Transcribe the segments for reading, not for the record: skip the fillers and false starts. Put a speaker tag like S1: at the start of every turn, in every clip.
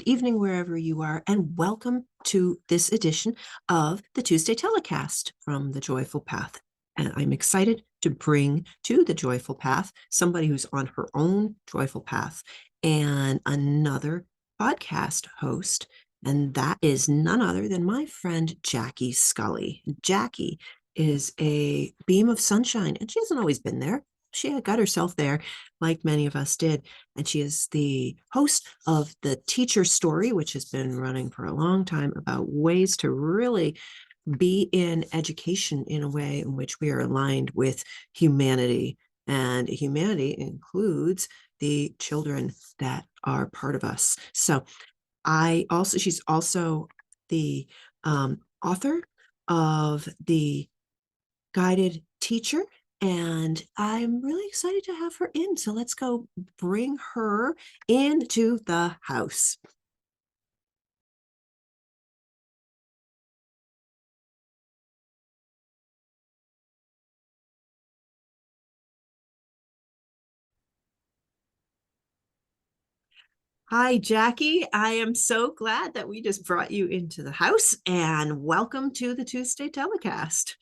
S1: evening, wherever you are, and welcome to this edition of the Tuesday Telecast from The Joyful Path. And I'm excited to bring to The Joyful Path somebody who's on her own joyful path and another podcast host. And that is none other than my friend Jackie Scully. Jackie is a beam of sunshine, and she hasn't always been there. She had got herself there, like many of us did. And she is the host of The Teacher Story, which has been running for a long time, about ways to really be in education in a way in which we are aligned with humanity. And humanity includes the children that are part of us. So she's also the author of The Guided Teacher, and I'm really excited to have her in. So let's go bring her into the house. Hi, Jackie. I am so glad that we just brought you into the house, and welcome to the Tuesday Telecast.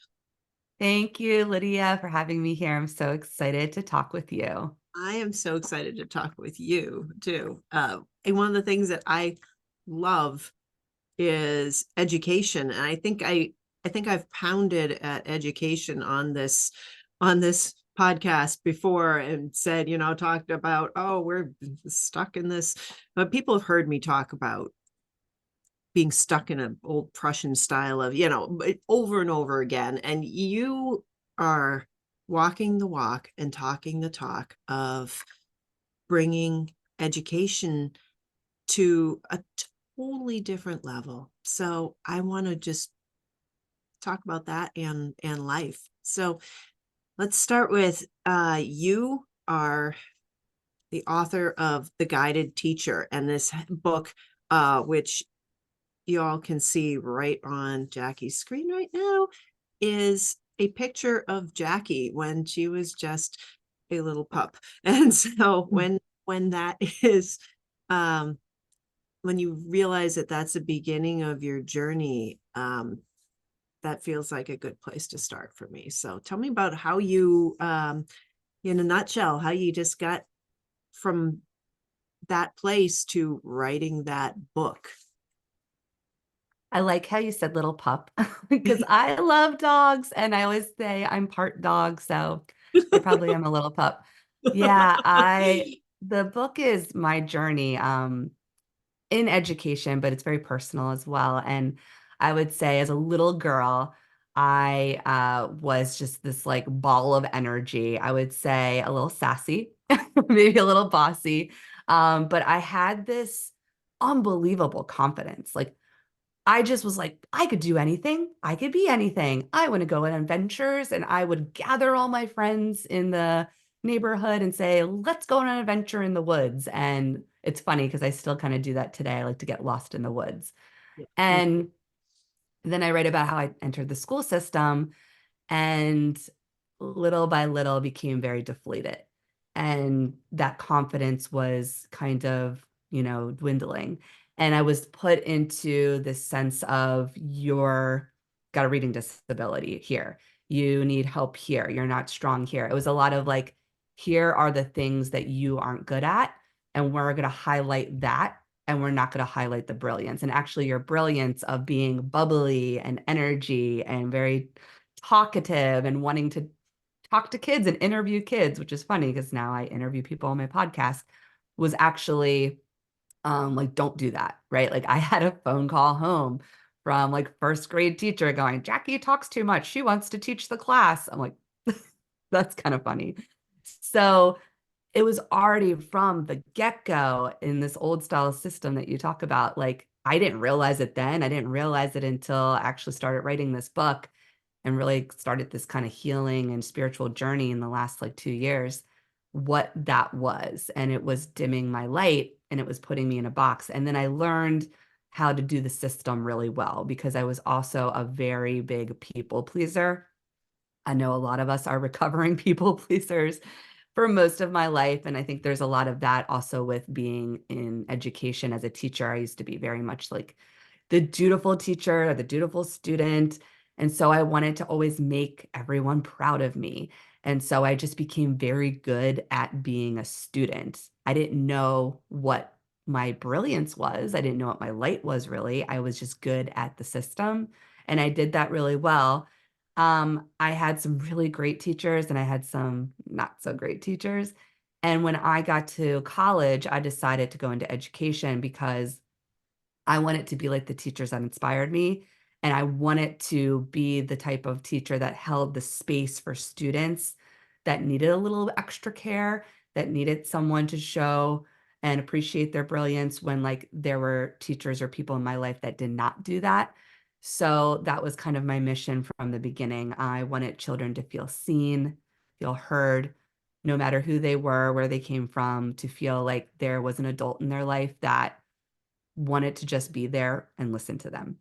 S2: Thank you, Lydia, for having me here. I'm so excited to talk with you.
S1: I am so excited to talk with you too. And one of the things that I love is education, and I think I've pounded at education on this podcast before and said, talked about, oh, we're stuck in this. But people have heard me talk about being stuck in an old Prussian style of, over and over again. And you are walking the walk and talking the talk of bringing education to a totally different level. So I want to just talk about that and life. So let's start with you are the author of The Guided Teacher, and this book, which you all can see right on Jackie's screen right now, is a picture of Jackie when she was just a little pup. And so when that is when you realize that that's the beginning of your journey, that feels like a good place to start for me. So tell me about how you, in a nutshell, how you just got from that place to writing that book.
S2: I like how you said little pup because I love dogs and I always say I'm part dog, so I probably am a little pup. Yeah, the book is my journey in education, but it's very personal as well. And I would say as a little girl, I was just this like ball of energy. I would say a little sassy, maybe a little bossy. But I had this unbelievable confidence. Like I just was like, I could do anything. I could be anything. I want to go on adventures. And I would gather all my friends in the neighborhood and say, let's go on an adventure in the woods. And it's funny because I still kind of do that today. I like to get lost in the woods.
S1: Yeah.
S2: And then I write about how I entered the school system and little by little became very deflated. And that confidence was kind of, dwindling. And I was put into this sense of you're got a reading disability here. You need help here. You're not strong here. It was a lot of like, here are the things that you aren't good at. And we're going to highlight that. And we're not going to highlight the brilliance. And actually, your brilliance of being bubbly and energy and very talkative and wanting to talk to kids and interview kids, which is funny because now I interview people on my podcast, was actually like, don't do that, right? Like I had a phone call home from like first grade teacher going, Jackie talks too much. She wants to teach the class. I'm like, that's kind of funny. So it was already from the get-go in this old style system that you talk about. Like I didn't realize it then. I didn't realize it until I actually started writing this book and really started this kind of healing and spiritual journey in the last like 2 years, what that was. And it was dimming my light and it was putting me in a box. And then I learned how to do the system really well because I was also a very big people pleaser. I know a lot of us are recovering people pleasers. for most of my life. And I think there's a lot of that also with being in education as a teacher. I used to be very much like the dutiful teacher, the dutiful student. And so I wanted to always make everyone proud of me. And so I just became very good at being a student. I didn't know what my brilliance was. I didn't know what my light was really. I was just good at the system. And I did that really well. I had some really great teachers and I had some not so great teachers. And when I got to college, I decided to go into education because I want it to be like the teachers that inspired me. And I want it to be the type of teacher that held the space for students that needed a little extra care, that needed someone to show and appreciate their brilliance when like there were teachers or people in my life that did not do that. So that was kind of my mission from the beginning. I wanted children to feel seen, feel heard, no matter who they were, where they came from, to feel like there was an adult in their life that wanted to just be there and listen to them.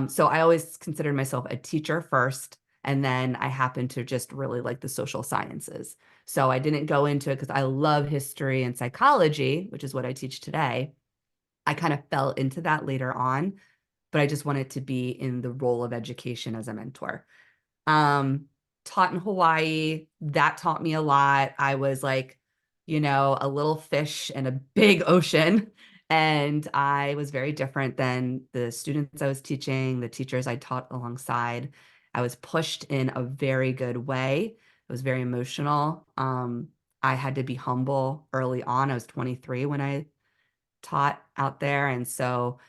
S2: So I always considered myself a teacher first, and then I happened to just really like the social sciences. So I didn't go into it because I love history and psychology, which is what I teach today. I kind of fell into that later on, but I just wanted to be in the role of education as a mentor. Um, Taught in Hawaii, that taught me a lot. I was like, a little fish in a big ocean. And I was very different than the students I was teaching, the teachers I taught alongside. I was pushed in a very good way. It was very emotional. I had to be humble early on. I was 23 when I taught out there. And so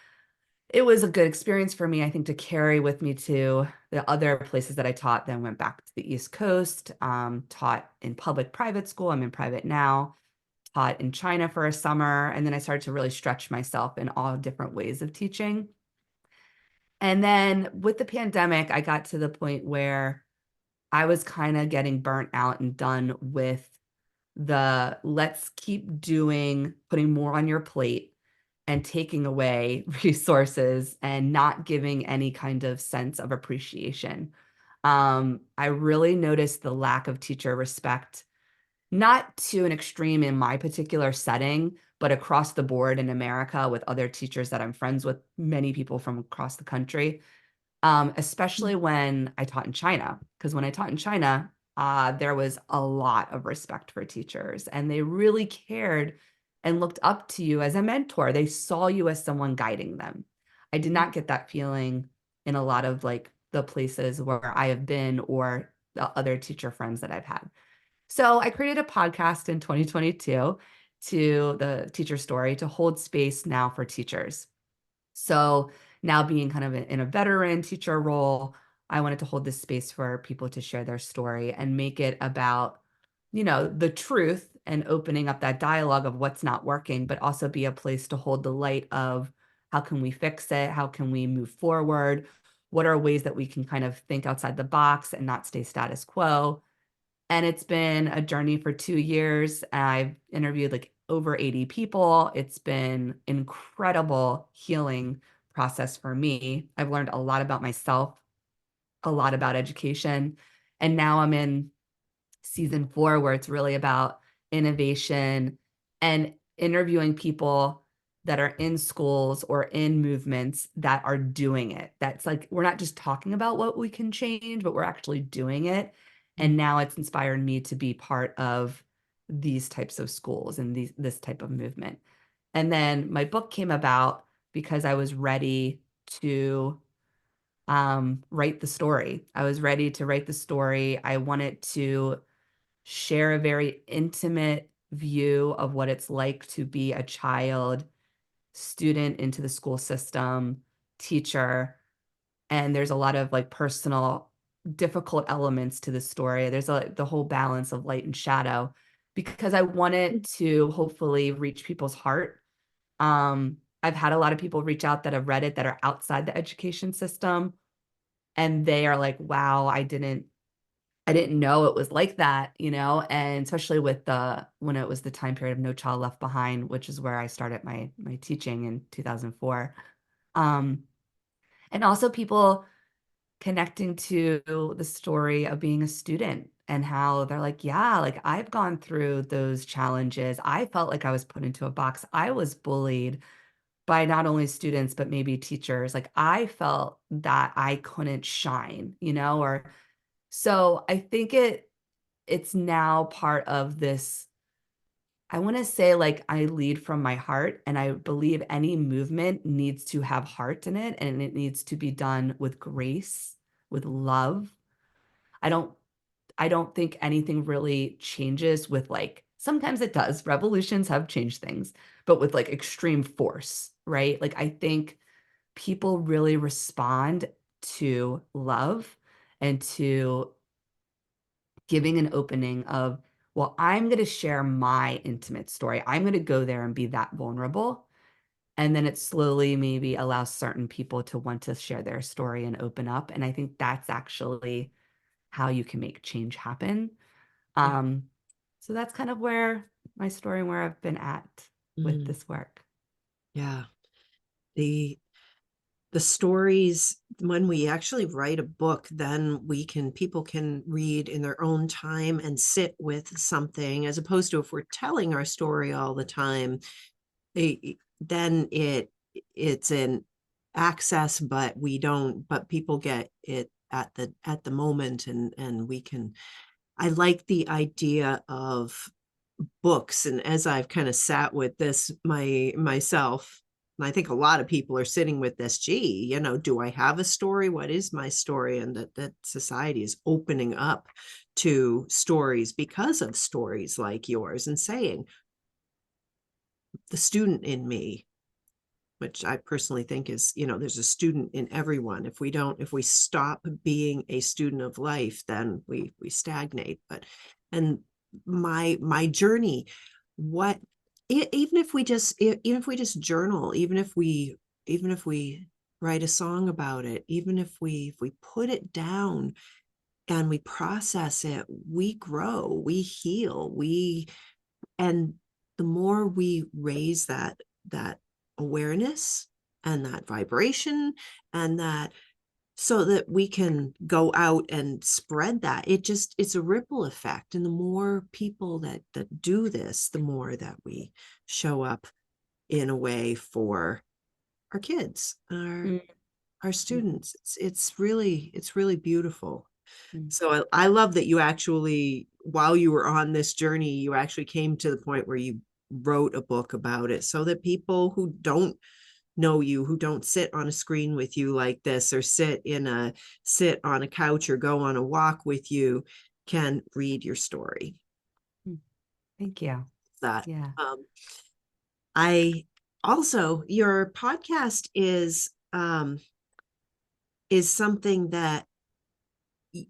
S2: it was a good experience for me, I think, to carry with me to the other places that I taught, then went back to the East Coast, taught in public private school. I'm in private now, taught in China for a summer. And then I started to really stretch myself in all different ways of teaching. And then with the pandemic, I got to the point where I was kind of getting burnt out and done with the let's keep doing, putting more on your plate and taking away resources and not giving any kind of sense of appreciation. I really noticed the lack of teacher respect, not to an extreme in my particular setting, but across the board in America with other teachers that I'm friends with, many people from across the country, especially when I taught in China. Because when I taught in China, there was a lot of respect for teachers, and they really cared and looked up to you as a mentor. They saw you as someone guiding them. I did not get that feeling in a lot of like the places where I have been or the other teacher friends that I've had. So I created a podcast in 2022 to the teacher story to hold space now for teachers. So now being kind of in a veteran teacher role, I wanted to hold this space for people to share their story and make it about, the truth and opening up that dialogue of what's not working, but also be a place to hold the light of how can we fix it? How can we move forward? What are ways that we can kind of think outside the box and not stay status quo? And it's been a journey for 2 years. I've interviewed like over 80 people. It's been incredible healing process for me. I've learned a lot about myself, a lot about education. And now I'm in season 4 where it's really about innovation and interviewing people that are in schools or in movements that are doing it. That's like, we're not just talking about what we can change, but we're actually doing it. And now it's inspired me to be part of these types of schools and this type of movement. And then my book came about because I was ready to write the story. I was ready to write the story. I wanted to share a very intimate view of what it's like to be a child, student into the school system, teacher. And there's a lot of like personal, difficult elements to the story. There's the whole balance of light and shadow because I wanted to hopefully reach people's heart. I've had a lot of people reach out that have read it that are outside the education system, and they are like, wow, I didn't know it was like that, and especially with when it was the time period of No Child Left Behind, which is where I started my teaching in 2004. And also people connecting to the story of being a student and how they're like, yeah, like I've gone through those challenges. I felt like I was put into a box. I was bullied by not only students, but maybe teachers. Like I felt that I couldn't shine, or so I think it's now part of this. I want to say like I lead from my heart, and I believe any movement needs to have heart in it, and it needs to be done with grace, with love. I don't I don't think anything really changes with like sometimes it does. Revolutions have changed things, but with like extreme force, right? Like I think people really respond to love and to giving an opening of, well, I'm going to share my intimate story. I'm going to go there and be that vulnerable. And then it slowly maybe allows certain people to want to share their story and open up. And I think that's actually how you can make change happen.
S1: Yeah.
S2: Um, so that's kind of where my story and where I've been at with
S1: Mm,
S2: this work.
S1: yeah. The the stories, when we actually write a book, then people can read in their own time and sit with something, as opposed to if we're telling our story all the time, then it's an access, but we don't, but people get it at the moment, and we can. I like the idea of books, and as I've kind of sat with this myself, and I think a lot of people are sitting with this, gee, do I have a story? What is my story? And that society is opening up to stories because of stories like yours, and saying the student in me, which I personally think is, there's a student in everyone. If we stop being a student of life, then we stagnate. But, and my journey, what, even if we just journal, even if we write a song about it, even if we put it down and we process it, we grow, we heal, and the more we raise that awareness and that vibration, and that, so that we can go out and spread that, it's a ripple effect, and the more people that do this, the more that we show up in a way for our kids,
S2: Mm,
S1: our
S2: mm,
S1: students. It's really beautiful.
S2: mm,
S1: So I love that you actually, while you were on this journey, you actually came to the point where you wrote a book about it, so that people who don't know you, who don't sit on a screen with you like this, or sit on a couch or go on a walk with you, can read your story.
S2: mm. Thank you.
S1: That,
S2: Yeah.
S1: um, I also, your podcast is something that,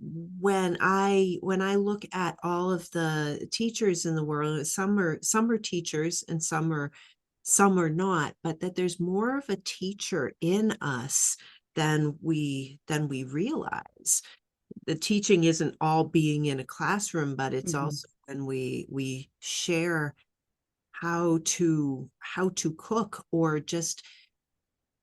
S1: when I look at all of the teachers in the world, some are teachers and some are not, but that there's more of a teacher in us than we realize. The teaching isn't all being in a classroom, but it's
S2: Mhm.
S1: also when we share how to cook, or just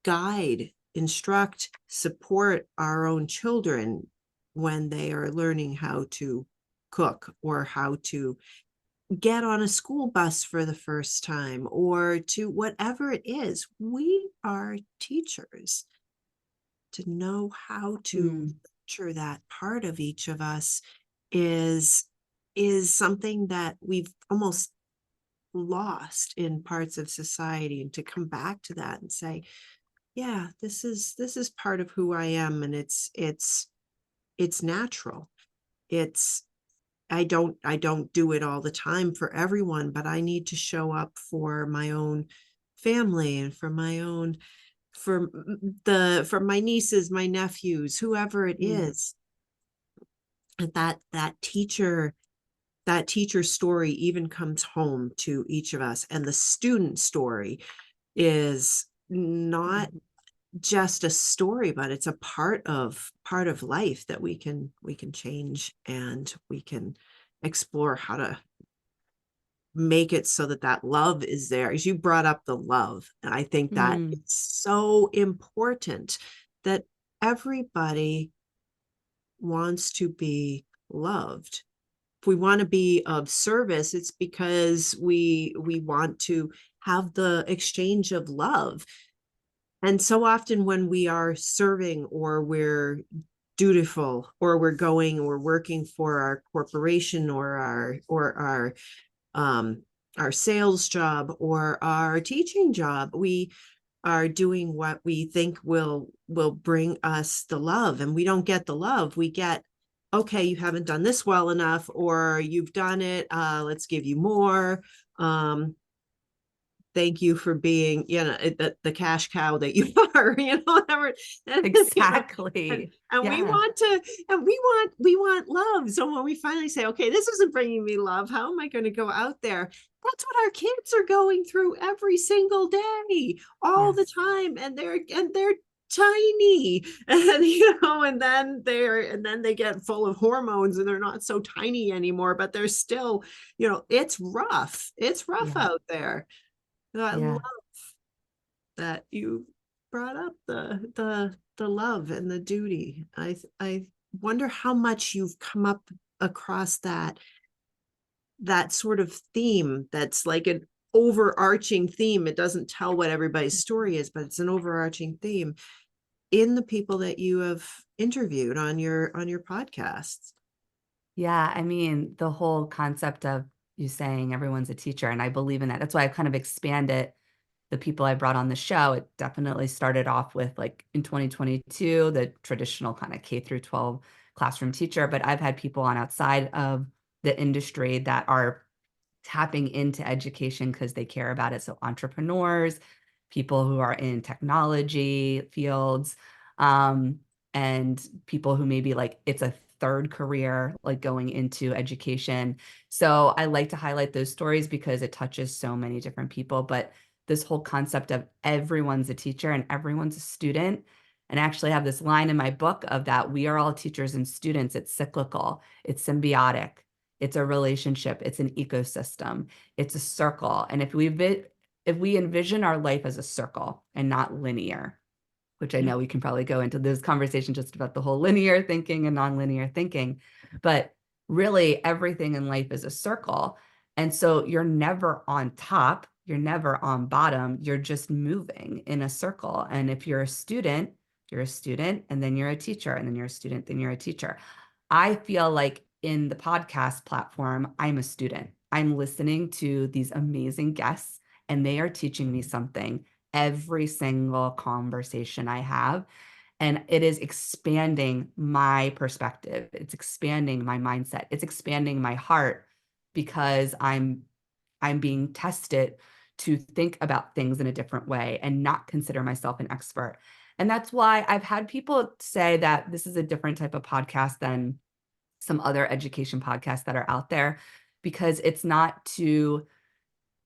S1: guide, instruct, support our own children when they are learning how to cook, or how to get on a school bus for the first time, or to whatever it is. We are teachers. To know how to
S2: Mm,
S1: nurture that part of each of us is is something that we've almost lost in parts of society, and to come back to that and say, yeah, this is part of who I am, and it's natural. It's I don't do it all the time for everyone, but I need to show up for my own family, and for my nieces, my nephews, whoever it
S2: mm,
S1: is. And that teacher story even comes home to each of us, and the student story is not
S2: mm,
S1: just a story, but it's a part of life that we can change, and we can explore how to make it so that love is there. As you brought up the love, and I think that
S2: mm,
S1: it's so important that everybody wants to be loved. If we want to be of service, it's because we want to have the exchange of love. And so often when we are serving, or we're dutiful, or we're going, or working for our corporation, or um our sales job, or our teaching job, we are doing what we think will bring us the love, and we don't get the love. We get, okay, you haven't done this well enough, or you've done it, let's give you more. um Thank you for being, the cash cow that you are, whatever. And,
S2: Exactly.
S1: and we
S2: Yeah.
S1: want to, and we want love. So when we finally say, okay, this isn't bringing me love, how am I going to go out there? That's what our kids are going through every single day, all the
S2: Yes.
S1: time. And they're tiny, and then they get full of hormones, and they're not so tiny anymore, but they're still, it's rough
S2: Yeah.
S1: out there. I love
S2: Yeah.
S1: that you brought up the love and the duty. I wonder how much you've come up across that sort of theme that's like an overarching theme. It doesn't tell what everybody's story is, but it's an overarching theme in the people that you have interviewed on your podcasts.
S2: Yeah, I mean, the whole concept of you saying everyone's a teacher, and I believe in that. That's why I've kind of expanded the people I brought on the show. It definitely started off with, like, in 2022, the traditional kind of K through 12 classroom teacher, but I've had people on outside of the industry that are tapping into education because they care about it. So entrepreneurs, people who are in technology fields, um, and people who maybe like it's a third career, like going into education. So I like to highlight those stories because it touches so many different people. But this whole concept of everyone's a teacher and everyone's a student. And I actually have this line in my book of that we are all teachers and students. It's cyclical, it's symbiotic, it's a relationship, it's an ecosystem, it's a circle. And if we envision our life as a circle and not linear, which I
S1: Yeah.
S2: know we can probably go into this conversation just about the whole linear thinking and nonlinear thinking, but really everything in life is a circle. And so you're never on top, you're never on bottom, you're just moving in a circle. And if you're a student, and then you're a teacher, and then you're a student, then you're a teacher. I feel like in the podcast platform, I'm a student. I'm listening to these amazing guests, and they are teaching me something every single conversation I have. And it is expanding my perspective. It's expanding my mindset. It's expanding my heart because I'm being tested to think about things in a different way and not consider myself an expert. And that's why I've had people say that this is a different type of podcast than some other education podcasts that are out there, because it's not to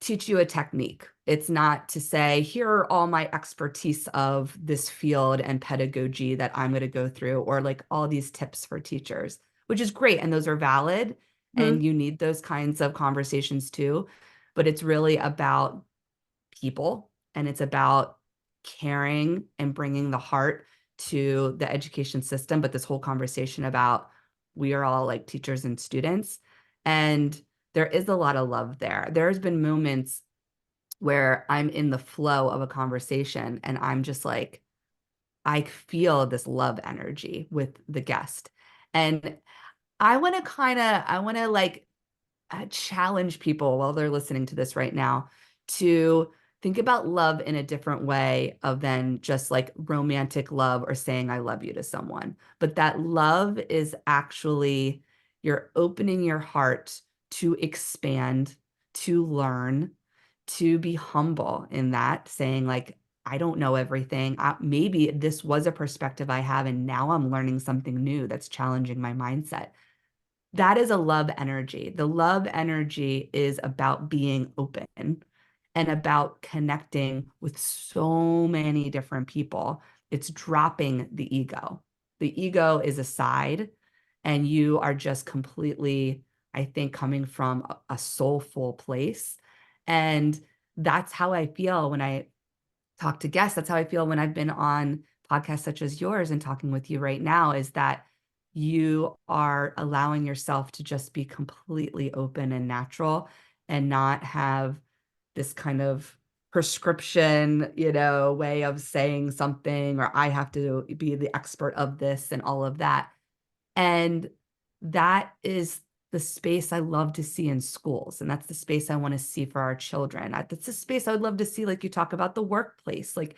S2: teach you a technique. It's not to say, here are all my expertise of this field and pedagogy that I'm going to go through, or like all these tips for teachers, which is great. And those are valid.
S1: Mhm.
S2: And you need those kinds of conversations too. But it's really about people, and it's about caring and bringing the heart to the education system. But this whole conversation about we are all like teachers and students, and there is a lot of love there. There's been moments where I'm in the flow of a conversation and I'm just like, I feel this love energy with the guest. And I want to like challenge people while they're listening to this right now to think about love in a different way of than just like romantic love or saying I love you to someone. But that love is actually you're opening your heart to expand, to learn, to be humble in that, saying like, I don't know everything. Maybe this was a perspective I have, and now I'm learning something new that's challenging my mindset. That is a love energy. The love energy is about being open and about connecting with so many different people. It's dropping the ego. The ego is aside, and you are just completely, I think, coming from a soulful place. And that's how I feel when I talk to guests. That's how I feel when I've been on podcasts such as yours and talking with you right now, is that you are allowing yourself to just be completely open and natural and not have this kind of prescription, way of saying something, or I have to be the expert of this and all of that. And that is the space I love to see in schools. And that's the space I want to see for our children. That's the space I would love to see, like you talk about the workplace, like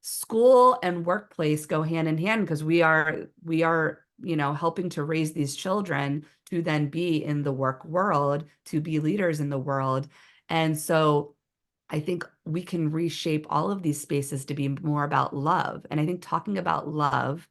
S2: school and workplace go hand in hand because we are helping to raise these children to then be in the work world, to be leaders in the world. And so I think we can reshape all of these spaces to be more about love. And I think talking about love,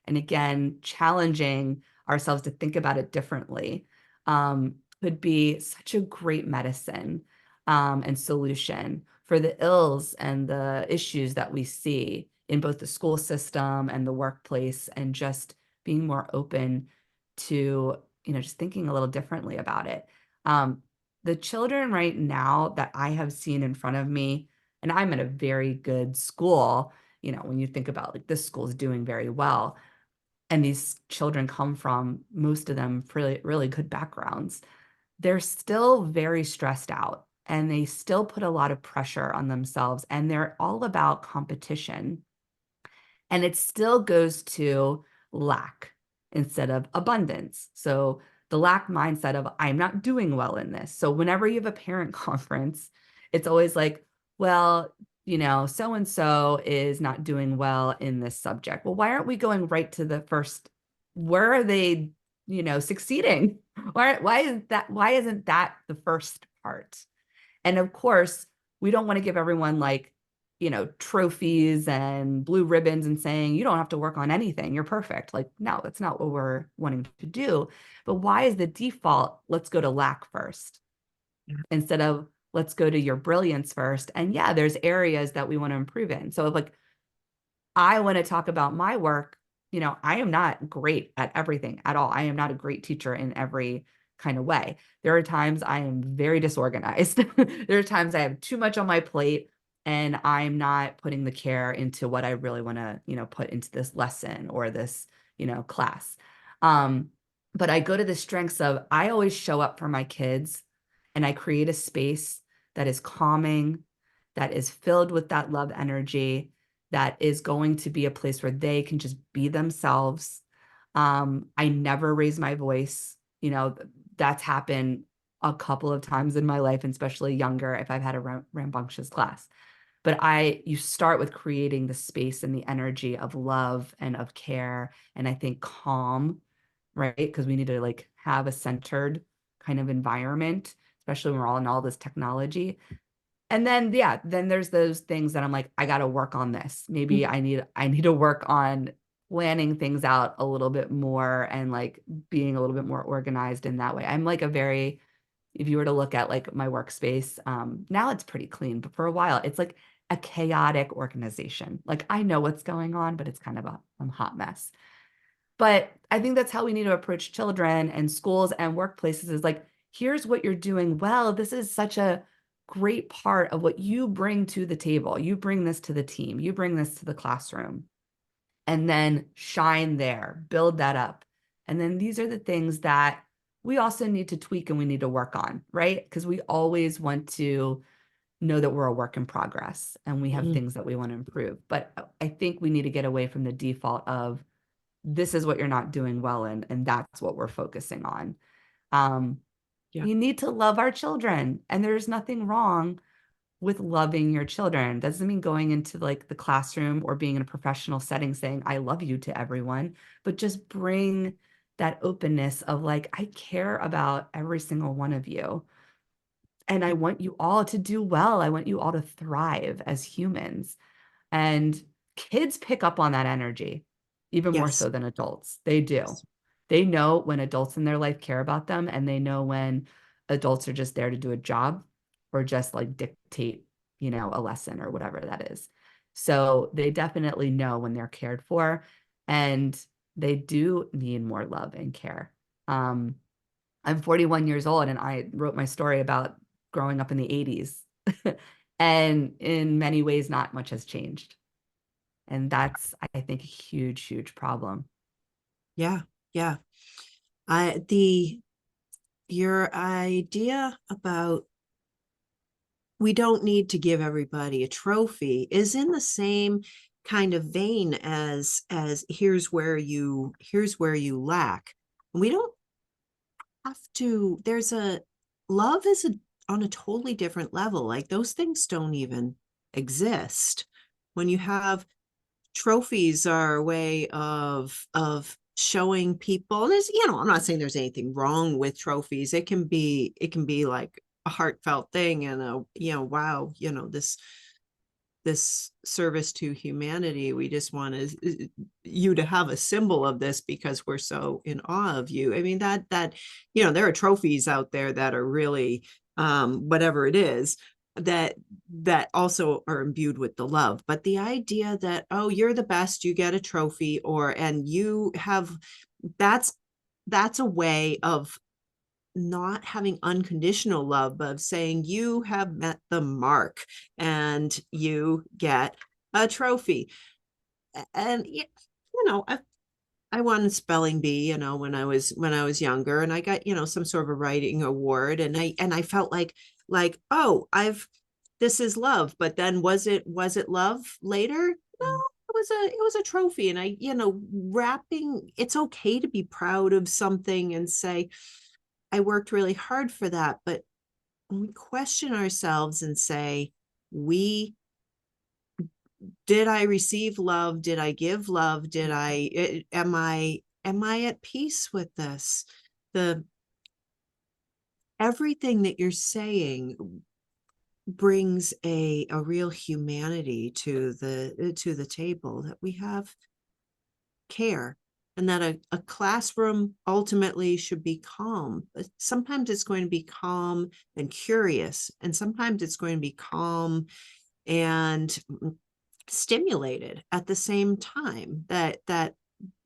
S2: and again, challenging ourselves to think about it differently, could be such a great medicine, and solution for the ills and the issues that we see in both the school system and the workplace, and just being more open to, just thinking a little differently about it. The children right now that I have seen in front of me, and I'm at a very good school, when you think about like this school is doing very well, and these children come from, most of them, really, really good backgrounds, they're still very stressed out and they still put a lot of pressure on themselves and they're all about competition. And it still goes to lack instead of abundance. So the lack mindset of I'm not doing well in this. So whenever you have a parent conference, it's always like, well, so and so is not doing well in this subject. Well, why aren't we going right to the first? Where are they, succeeding? Why isn't that the first part? And of course, we don't want to give everyone like, trophies and blue ribbons and saying, you don't have to work on anything. You're perfect. Like, no, that's not what we're wanting to do. But why is the default, let's go to lack first instead of let's go to your brilliance first? And yeah, there's areas that we want to improve in. So like, I want to talk about my work. I am not great at everything at all. I am not a great teacher in every kind of way. There are times I am very disorganized. There are times I have too much on my plate and I'm not putting the care into what I really want to, put into this lesson or this, class. Um, but I go to the strengths of I always show up for my kids and I create a space that is calming, that is filled with that love energy, that is going to be a place where they can just be themselves. I never raise my voice. That's happened a couple of times in my life, and especially younger if I've had a rambunctious class. But you start with creating the space and the energy of love and of care, and I think calm, right? Because we need to like have a centered kind of environment, especially when we're all in all this technology. And then, yeah, then there's those things that I'm like, I got to work on this. Maybe I need to work on planning things out a little bit more and like being a little bit more organized in that way. I'm like if you were to look at like my workspace, now it's pretty clean, but for a while it's like a chaotic organization. Like I know what's going on, but it's kind of a hot mess. But I think that's how we need to approach children and schools and workplaces is like, here's what you're doing well. This is such a great part of what you bring to the table. You bring this to the team, you bring this to the classroom, and then shine there, build that up. And then these are the things that we also need to tweak and we need to work on, right? Because we always want to know that we're a work in progress and we have
S1: Mhm.
S2: things that we want to improve. But I think we need to get away from the default of this is what you're not doing well in, and that's what we're focusing on. Um,
S1: Yeah.
S2: we need to love our children, and there's nothing wrong with loving your children. Doesn't mean going into like the classroom or being in a professional setting saying, I love you to everyone, but just bring that openness of like, I care about every single one of you. And I want you all to do well. I want you all to thrive as humans. And kids pick up on that energy even more
S1: Yes.
S2: so than adults. They do.
S1: Yes.
S2: They know when adults in their life care about them, and they know when adults are just there to do a job or just like dictate, a lesson or whatever that is. So they definitely know when they're cared for, and they do need more love and care. Um, I'm 41 years old and I wrote my story about growing up in the 80s. And in many ways, not much has changed. And that's, I think, a huge, huge problem.
S1: Yeah. Yeah. Your idea about we don't need to give everybody a trophy is in the same kind of vein as here's where you lack. We don't have to, there's a love is on a totally different level. Like those things don't even exist. When you have trophies are a way of showing people, and there's, I'm not saying there's anything wrong with trophies. It can be like a heartfelt thing, and wow, this service to humanity. We just want you to have a symbol of this because we're so in awe of you. I mean, that there are trophies out there that are really whatever it is, that also are imbued with the love. But the idea that, oh, you're the best, you get a trophy, and you have, that's a way of not having unconditional love, but of saying you have met the mark and you get a trophy. And I won a spelling bee, when I was younger, and I got, some sort of a writing award, and I felt like, oh, this is love. But then was it love later? No, it was a trophy. And wrapping, it's okay to be proud of something and say, I worked really hard for that. But when we question ourselves and say, we did I receive love? Did I give love? Am I at peace with this? The Everything that you're saying brings a real humanity to the table, that we have care, and that a classroom ultimately should be calm. But sometimes it's going to be calm and curious, and sometimes it's going to be calm and stimulated at the same time. That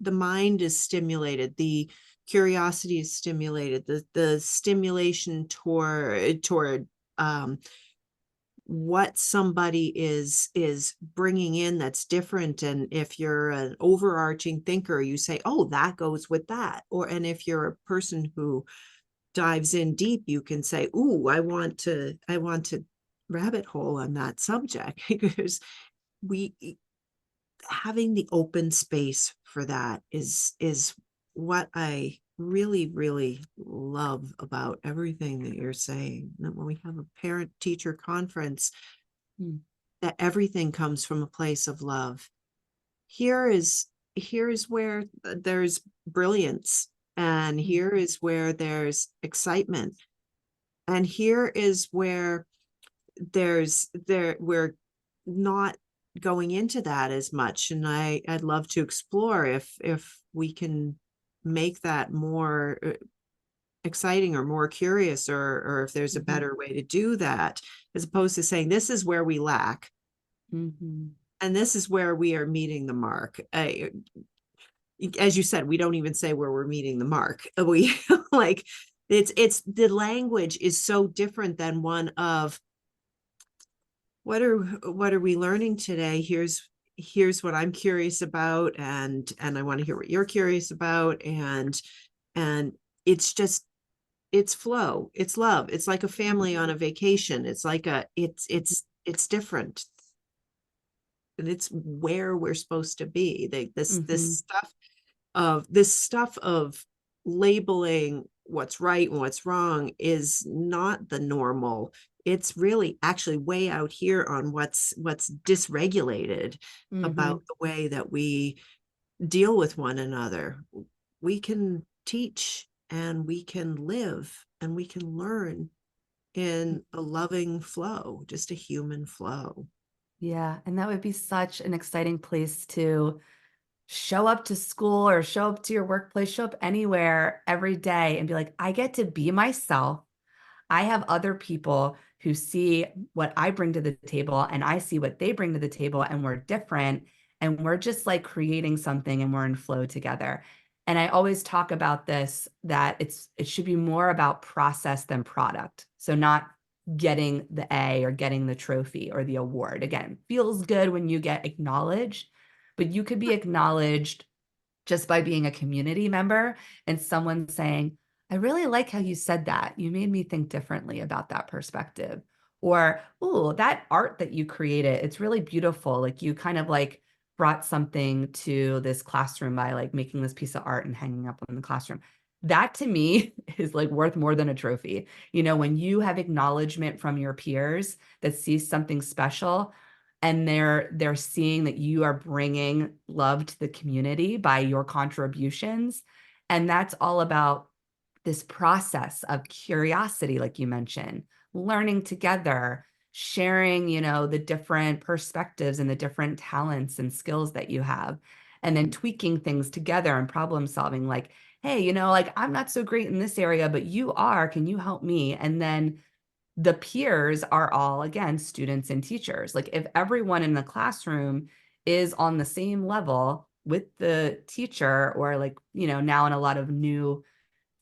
S1: the mind is stimulated, the curiosity is stimulated, the stimulation toward what somebody is bringing in that's different. And if you're an overarching thinker, you say, oh, that goes with that. And if you're a person who dives in deep, you can say, ooh, I want to rabbit hole on that subject. Because we having the open space for that is what I really, really love about everything that you're saying. That when we have a parent teacher conference, that everything comes from a place of love. Here is where there's brilliance, and here is where there's excitement, and here is where we're not going into that as much. And I'd love to explore if we can make that more exciting or more curious, or if there's a better way to do that, as opposed to saying this is where we lack, and this is where we are meeting the mark. As you said, we don't even say where we're meeting the mark. We like, it's the language is so different than one of, what are we learning today? Here's what I'm curious about, and I want to hear what you're curious about. And it's flow, it's love. It's like a family on a vacation. It's like it's different, and it's where we're supposed to be. This stuff of labeling what's right and what's wrong is not the normal. It's really actually way out here on what's dysregulated about the way that we deal with one another. We can teach, and we can live, and we can learn in a loving flow, just a human flow.
S2: Yeah, and that would be such an exciting place to show up to school or show up to your workplace, show up anywhere every day and be like, I get to be myself. I have other people who see what I bring to the table and I see what they bring to the table, and we're different, and we're just like creating something, and we're in flow together. And I always talk about this, that it should be more about process than product. So not getting the A or getting the trophy or the award. Again, feels good when you get acknowledged, but you could be acknowledged just by being a community member and someone saying, I really like how you said that. You made me think differently about that perspective. Or, oh, that art that you created, it's really beautiful. Like you kind of like brought something to this classroom by like making this piece of art and hanging up in the classroom. That to me is like worth more than a trophy. You know, when you have acknowledgement from your peers that see something special, and they're seeing that you are bringing love to the community by your contributions. And that's all about this process of curiosity, like you mentioned, learning together, sharing, you know, the different perspectives and the different talents and skills that you have, and then tweaking things together and problem solving, like, hey, you know, like I'm not so great in this area, but you are, can you help me? And then the peers are all, again, students and teachers. Like if everyone in the classroom is on the same level with the teacher, or like, you know, now in a lot of new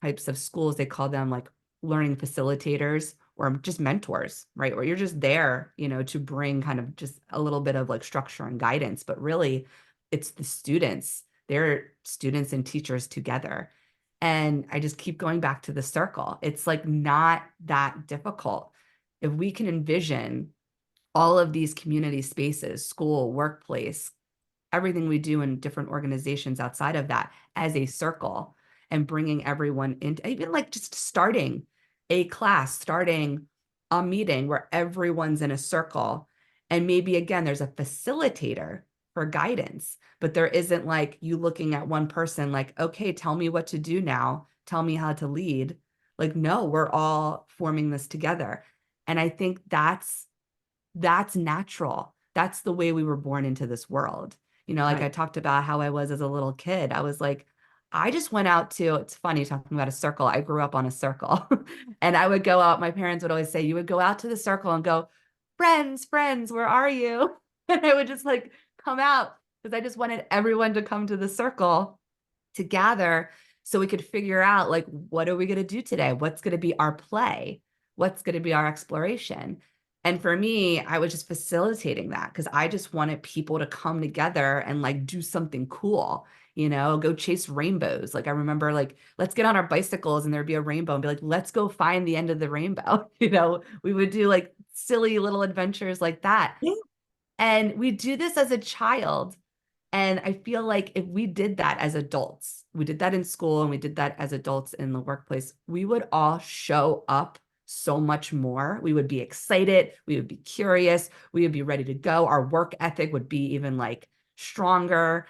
S2: types of schools, they call them like learning facilitators or just mentors, right? Where you're just there, you know, to bring kind of just a little bit of like structure and guidance, but really it's the students, they're students and teachers together. And I just keep going back to the circle. It's like not that difficult. If we can envision all of these community spaces, school, workplace, everything we do in different organizations outside of that as a circle, and bringing everyone into, even like just starting a class, starting a meeting where everyone's in a circle. And maybe again, there's a facilitator for guidance, but there isn't like you looking at one person like, okay, tell me what to do now. Tell me how to lead. Like, no, we're all forming this together. And I think that's natural. That's the way we were born into this world. You know, like I
S1: Right.
S2: talked about how I was as a little kid. I was like, I just went out to, it's funny talking about a circle. I grew up on a circle and I would go out. My parents would always say, you would go out to the circle and go, friends, friends, where are you? And I would just like come out because I just wanted everyone to come to the circle to gather so we could figure out like, what are we going to do today? What's going to be our play? What's going to be our exploration? And for me, I was just facilitating that because I just wanted people to come together and like do something cool, you know, go chase rainbows. Like I remember like, let's get on our bicycles and there'd be a rainbow and be like, let's go find the end of the rainbow. You know, we would do like silly little adventures like that.
S1: Yeah.
S2: And we do this as a child. And I feel like if we did that as adults, we did that in school and we did that as adults in the workplace, we would all show up so much more. We would be excited. We would be curious. We would be ready to go. Our work ethic would be even like stronger.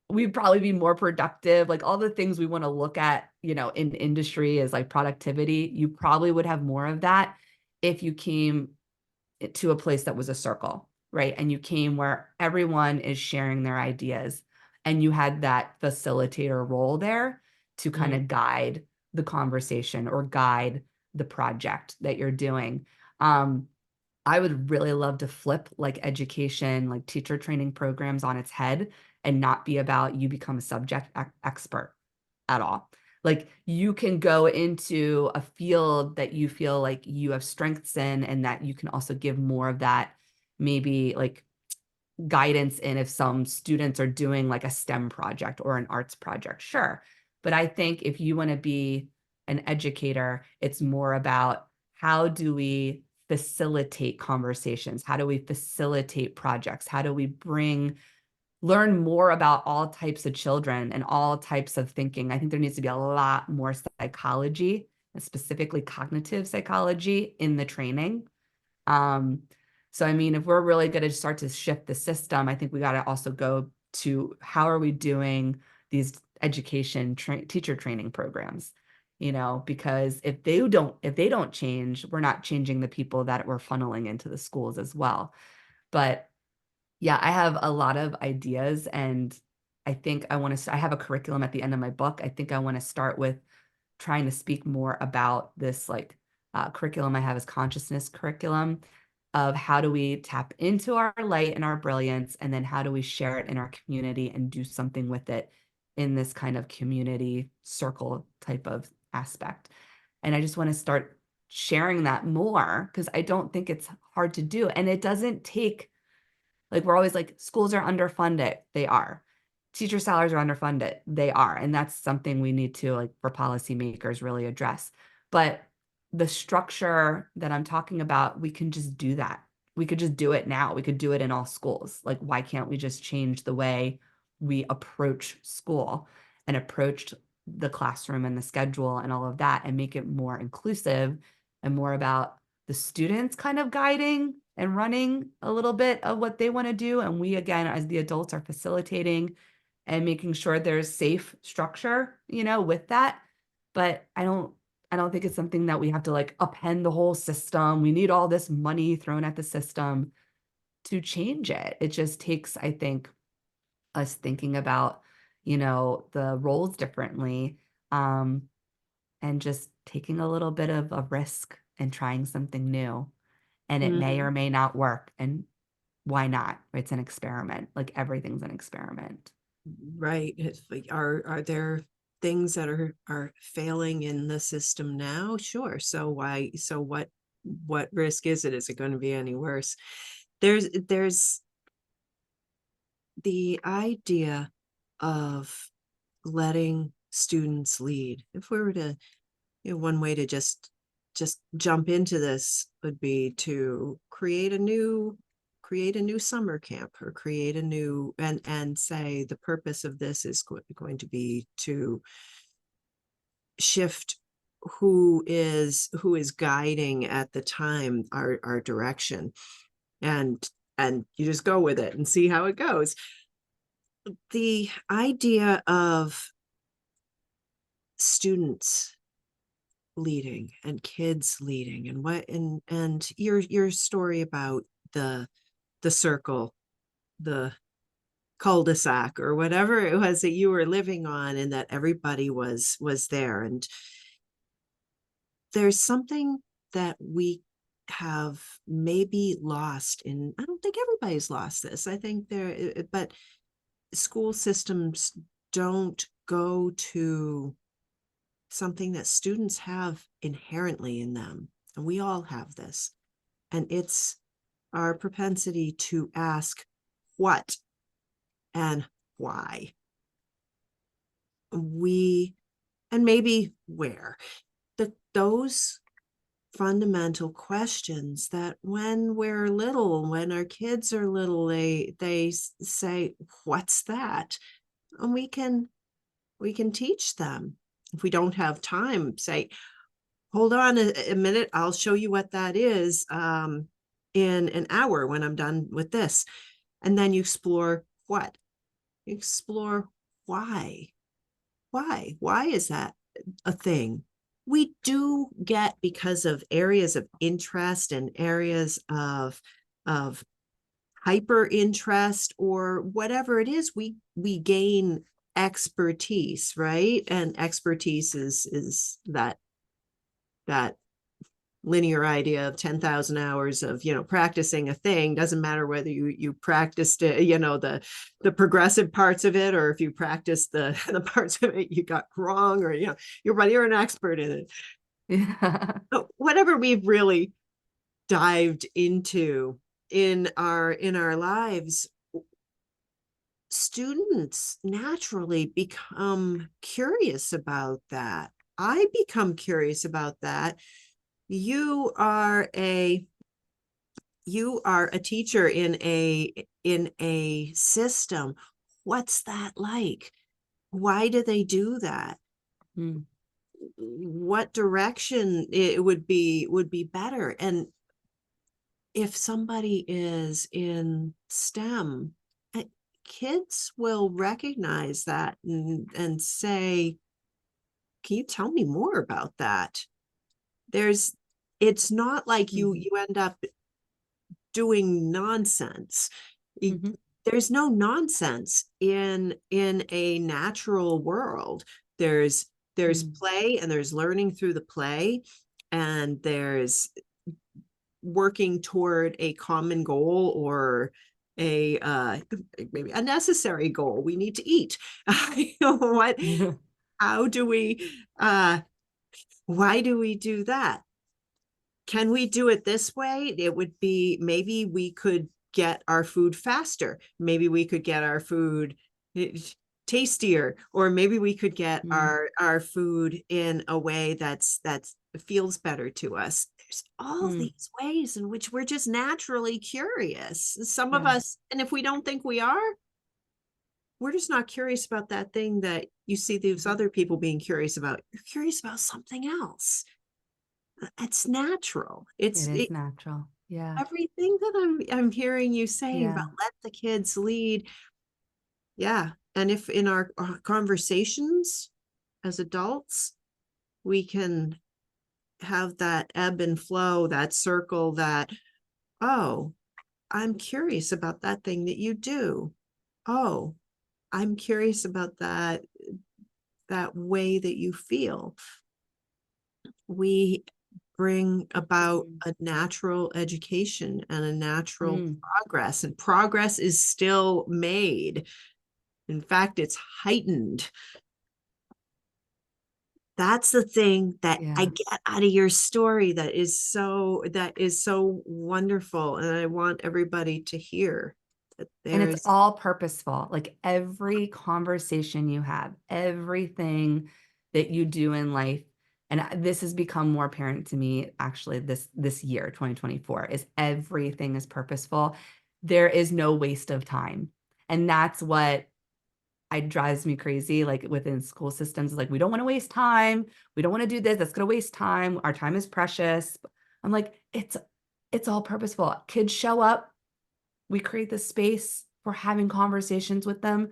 S2: We'd probably be more productive. Like all the things we want to look at, you know, in industry is like productivity. You probably would have more of that if you came to a place that was a circle, right? And you came where everyone is sharing their ideas and you had that facilitator role there to kind
S1: Mm.
S2: of guide the conversation or guide the project that you're doing. I would really love to flip like education, like teacher training programs on its head and not be about you become a subject expert at all. Like you can go into a field that you feel like you have strengths in and that you can also give more of that maybe like guidance in if some students are doing like a STEM project or an arts project. Sure. But I think if you want to be an educator, it's more about how do we facilitate conversations? How do we facilitate projects? How do we learn more about all types of children and all types of thinking? I think there needs to be a lot more psychology, and specifically cognitive psychology in the training. Um, so, I mean, if we're really going to start to shift the system, I think we got to also go to how are we doing these education teacher training programs, you know, because if they don't change, we're not changing the people that we're funneling into the schools as well. But yeah, I have a lot of ideas and I think I have a curriculum at the end of my book. I think I want to start with trying to speak more about this like curriculum I have is consciousness curriculum of how do we tap into our light and our brilliance, and then how do we share it in our community and do something with it in this kind of community circle type of aspect. And I just want to start sharing that more because I don't think it's hard to do. And it doesn't take, like, we're always like, schools are underfunded. They are. teacher salaries are underfunded. They are. And that's something we need to, like, for policymakers, really address. But the structure that I'm talking about, we can just do that. We could just do it now. We could do it in all schools. Like, why can't we just change the way we approach school and approach the classroom and the schedule and all of that, and make it more inclusive and more about the students kind of guiding and running a little bit of what they want to do. And we, again, as the adults, are facilitating and making sure there's safe structure, with that. But I don't think it's something that we have to, like, upend the whole system. We need all this money thrown at the system to change it. It just takes, I think, us thinking about, the roles differently, um, and just taking a little bit of a risk and trying something new. And it may
S1: Mm,
S2: or may not work. And why not? It's an experiment. Like, everything's an experiment.
S1: right. It's like, are there things that are failing in the system now? Sure. So what risk is it? Is it going to be any worse? There's the idea of letting students lead. If we were to, one way to just jump into this would be to create a new summer camp, or create a new, and say the purpose of this is going to be to shift who is guiding at the time our direction, and you just go with it and see how it goes. The idea of students leading and kids leading, and your story about the circle, the cul-de-sac, or whatever it was that you were living on, and that everybody was there. And there's something that we have maybe lost in, I don't think everybody's lost this, I think but school systems don't go to something that students have inherently in them, and we all have this, and it's our propensity to ask what and why, we and maybe where, those fundamental questions that when we're little, when our kids are little, they say, what's that? And we can teach them. If we don't have time, say, hold on a minute, I'll show you what that is in an hour when I'm done with this. And then you explore what? You explore why. Why is that a thing? We do get, because of areas of interest and areas of hyper interest, or whatever it is, we gain expertise, right? And expertise is that linear idea of 10,000 hours of, practicing a thing. Doesn't matter whether you practiced it, the progressive parts of it, or if you practiced the parts of it you got wrong, or you're an expert in it.
S2: Yeah.
S1: But whatever we've really dived into in our lives, students naturally become curious about that. I become curious about that. You are a teacher in a system. What's that like? Why do they do that?
S2: Mm.
S1: What direction it would be better? And if somebody is in STEM, kids will recognize that and say, can you tell me more about that? There's It's not like you
S2: Mhm.
S1: you end up doing nonsense.
S2: Mhm.
S1: There's no nonsense in a natural world. There's
S2: Mm.
S1: play, and there's learning through the play, and there's working toward a common goal, or a maybe a necessary goal. We need to eat. What? How do we? Why do we do that? Can we do it this way? It would be, maybe we could get our food faster. Maybe we could get our food tastier, or maybe we could get our food in a way that's feels better to us. There's all these ways in which we're just naturally curious. Some of us, and if we don't think we are, we're just not curious about that thing that you see these other people being curious about. You're curious about something else. It's natural.
S2: It is natural. Yeah.
S1: Everything that I'm hearing you saying about let the kids lead. Yeah. And if in our conversations as adults, we can have that ebb and flow, that circle, that, oh, I'm curious about that thing that you do. Oh, I'm curious about that way that you feel. We bring about a natural education and a natural progress, and progress is still made. In fact, it's heightened. That's the thing that I get out of your story that is so wonderful. And I want everybody to hear that
S2: And it's
S1: there's
S2: all purposeful. Like every conversation you have, everything that you do in life, and this has become more apparent to me actually this year, 2024, is everything is purposeful. There is no waste of time. And that's what drives me crazy, like within school systems, like, we don't want to waste time. We don't want to do this. That's going to waste time. Our time is precious. I'm like, it's all purposeful. Kids show up. We create the space for having conversations with them.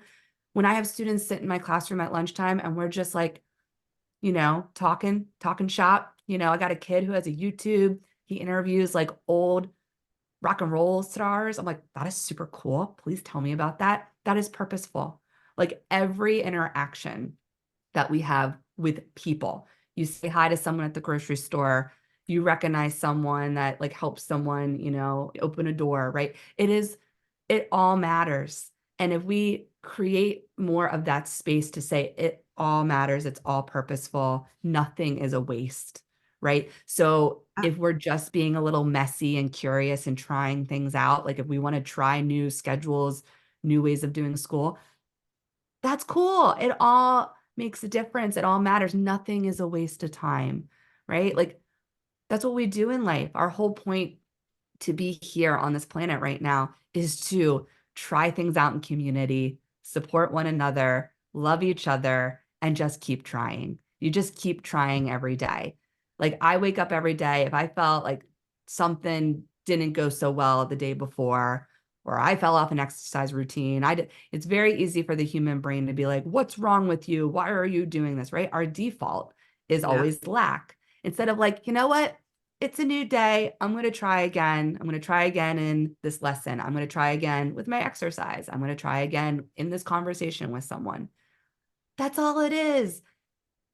S2: When I have students sit in my classroom at lunchtime and we're just like, talking shop, I got a kid who has a YouTube. He interviews like old rock and roll stars. I'm like, that is super cool. Please tell me about that. That is purposeful. Like every interaction that we have with people, you say hi to someone at the grocery store, you recognize someone that like helps someone, open a door, right? It all matters. And if we create more of that space to say it all matters, it's all purposeful, nothing is a waste, right? So if we're just being a little messy and curious and trying things out, like if we want to try new schedules, new ways of doing school, that's cool. It all makes a difference. It all matters. Nothing is a waste of time, right? Like that's what we do in life. Our whole point to be here on this planet right now is to try things out in community, support one another, love each other, and just keep trying. You just keep trying every day. Like I wake up every day, if I felt like something didn't go so well the day before, or I fell off an exercise routine, it's very easy for the human brain to be like, what's wrong with you? Why are you doing this, right? Our default is always lack. Instead of like, you know what? It's a new day. I'm going to try again. I'm going to try again in this lesson. I'm going to try again with my exercise. I'm going to try again in this conversation with someone. That's all it is.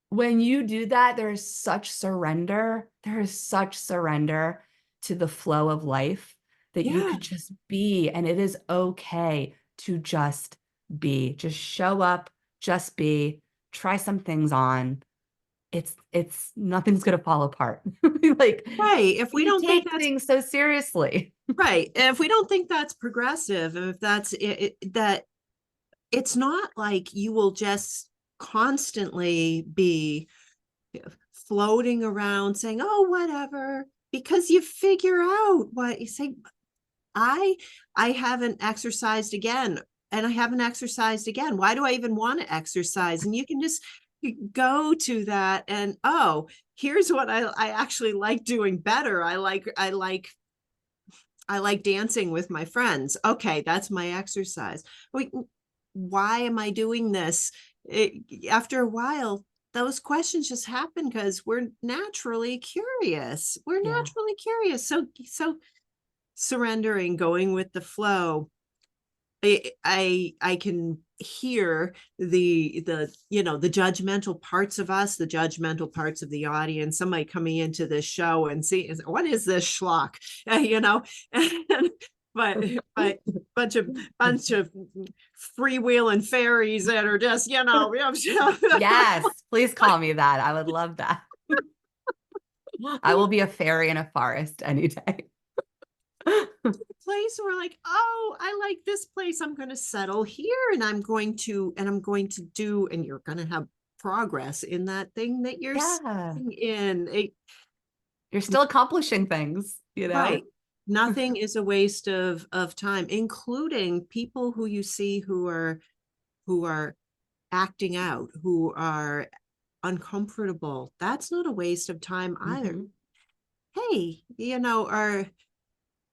S2: When you do that, there is such surrender. There is such surrender to the flow of life that you could just be. And it is okay to just be. Just show up, just be, try some things on. It's nothing's gonna fall apart. Like,
S1: right. If we
S2: you
S1: don't think
S2: take
S1: that's
S2: things so seriously.
S1: right, if we don't think that's progressive, if that's that it's not like you will just constantly be floating around saying, oh, whatever, because you figure out what you say. I haven't exercised again, and I haven't exercised again. Why do I even want to exercise? And you can just go to that and, oh, here's what I actually like doing better. I like dancing with my friends. Okay, that's my exercise. Why am I doing this? After a while, those questions just happen because we're naturally curious. So surrendering, going with the flow. I can hear the the judgmental parts of us, the judgmental parts of the audience, somebody coming into this show and see what is this schlock, but bunch of freewheeling fairies that are just
S2: Yes, please call me that. I would love that. I will be a fairy in a forest any day.
S1: Place where like, oh, I like this place. I'm going to settle here and I'm going to do, and you're going to have progress in that thing that you're
S2: Yeah.
S1: sitting in.
S2: You're still accomplishing things, you know?
S1: Right. Nothing is a waste of time, including people who you see who are acting out, who are uncomfortable. That's not a waste of time either.
S2: Mhm.
S1: Hey,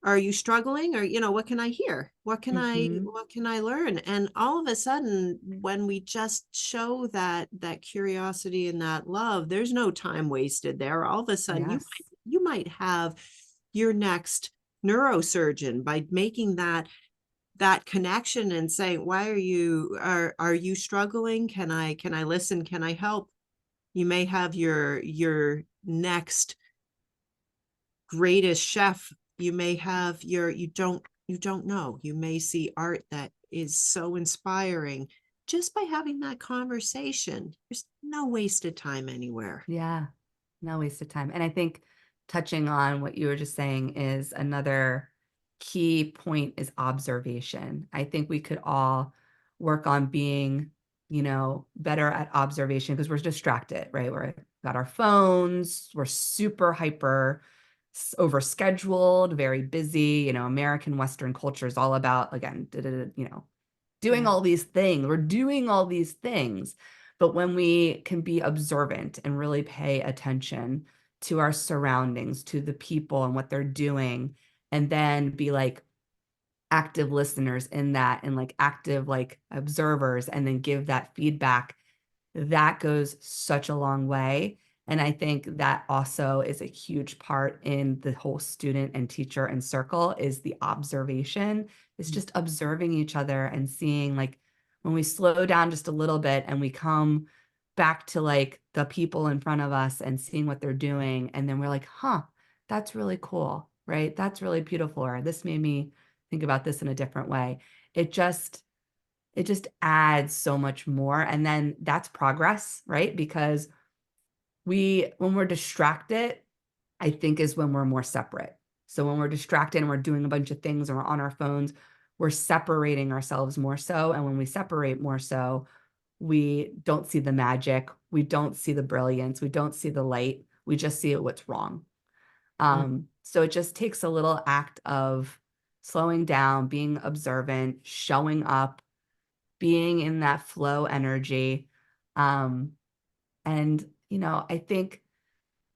S1: are you struggling, or what can I hear,
S2: Mhm.
S1: what can I learn? And all of a sudden, when we just show that curiosity and that love, there's no time wasted there. All of a sudden
S2: Yes.
S1: you might have your next neurosurgeon by making that connection and saying, why are you struggling? Can I listen? Can I help? You may have your next greatest chef. You may have you don't know, you may see art that is so inspiring just by having that conversation. There's no wasted time anywhere.
S2: Yeah. No waste of time. And I think touching on what you were just saying is another key point is observation. I think we could all work on being, better at observation because we're distracted, right? We're got our phones, we're super hyper overscheduled, very busy. American Western culture is all about, again, doing
S1: Yeah.
S2: all these things. We're doing all these things. But when we can be observant and really pay attention to our surroundings, to the people and what they're doing, and then be like active listeners in that and like active like observers, and then give that feedback, that goes such a long way. And I think that also is a huge part in the whole student and teacher and circle is the observation. It's just observing each other and seeing like when we slow down just a little bit and we come back to like the people in front of us and seeing what they're doing. And then we're like, huh, that's really cool, right? That's really beautiful. Or this made me think about this in a different way. It just it just adds so much more, and then that's progress, right? Because when we're distracted, I think is when we're more separate. So when we're distracted and we're doing a bunch of things and we're on our phones, we're separating ourselves more so, and when we separate more so, we don't see the magic, we don't see the brilliance, we don't see the light, we just see what's wrong.
S1: Mm.
S2: So it just takes a little act of slowing down, being observant, showing up, being in that flow energy. Um, and, I think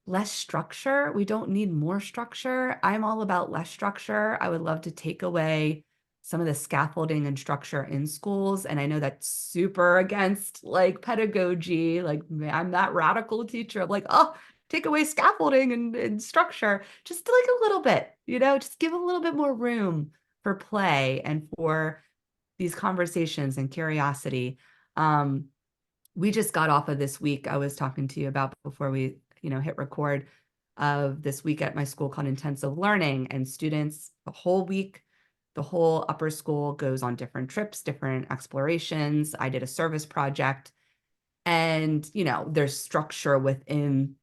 S2: less structure, we don't need more structure. I'm all about less structure. I would love to take away some of the scaffolding and structure in schools. And I know that's super against like pedagogy. Like I'm that radical teacher. I'm like, oh, take away scaffolding and structure, just like a little bit, just give a little bit more room for play and for these conversations and curiosity. Um, we just got off of this week I was talking to you about before we, hit record, of this week at my school called intensive learning, and students the whole week, the whole upper school goes on different trips, different explorations. I did a service project and, there's structure within,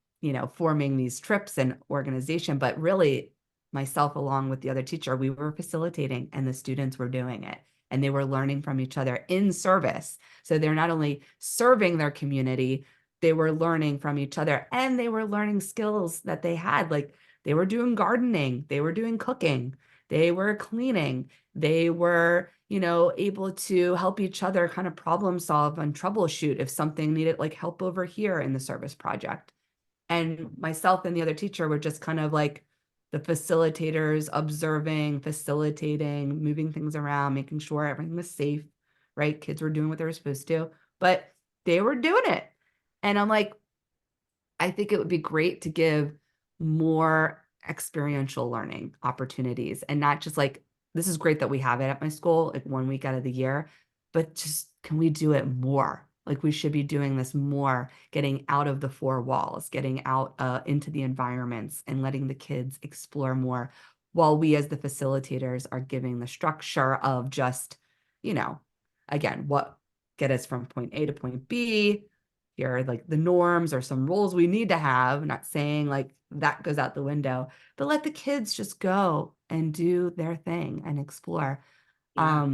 S2: forming these trips and organization, but really myself along with the other teacher, we were facilitating and the students were doing it and they were learning from each other in service. So they're not only serving their community, they were learning from each other and they were learning skills that they had. Like they were doing gardening, they were doing cooking, they were cleaning, they were, able to help each other kind of problem solve and troubleshoot if something needed like help over here in the service project. And myself and the other teacher were just kind of like the facilitators, observing, facilitating, moving things around, making sure everything was safe, right? Kids were doing what they were supposed to, but they were doing it. And I'm like, I think it would be great to give more experiential learning opportunities and not just like, this is great that we have it at my school, like 1 week out of the year, but just can we do it more? Like we should be doing this more, getting out of the four walls, getting out into the environments and letting the kids explore more while we as the facilitators are giving the structure of just, you know, again, what get us from point A to point B, here are like the norms or some rules we need to have. I'm not saying like that goes out the window, but let the kids just go and do their thing and explore.
S1: Yeah.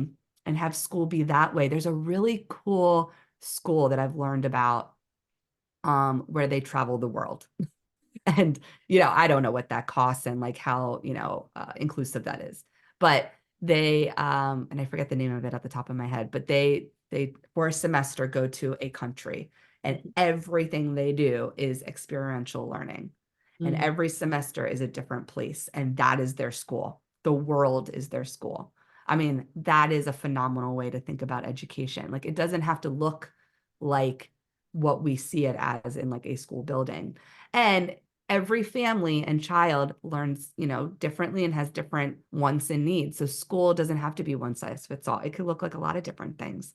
S2: And have school be that way. There's a really cool school that I've learned about, where they travel the world. And, I don't know what that costs and like how, inclusive that is. But they, and I forget the name of it at the top of my head, but they for a semester go to a country and everything they do is experiential learning. And
S1: Mm.
S2: every semester is a different place. And that is their school. The world is their school. I mean, that is a phenomenal way to think about education. Like, it doesn't have to look like what we see it as in like a school building. And every family and child learns, differently and has different wants and needs. So school doesn't have to be one size fits all. It could look like a lot of different things.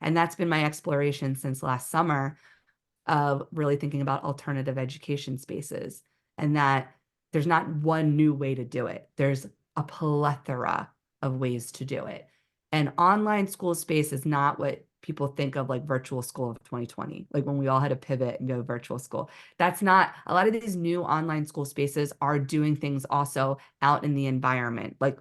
S2: And that's been my exploration since last summer of really thinking about alternative education spaces, and that there's not one new way to do it. There's a plethora of ways to do it. And online school space is not what people think of like virtual school of 2020, like when we all had to pivot and go virtual school. That's not, a lot of these new online school spaces are doing things also out in the environment, like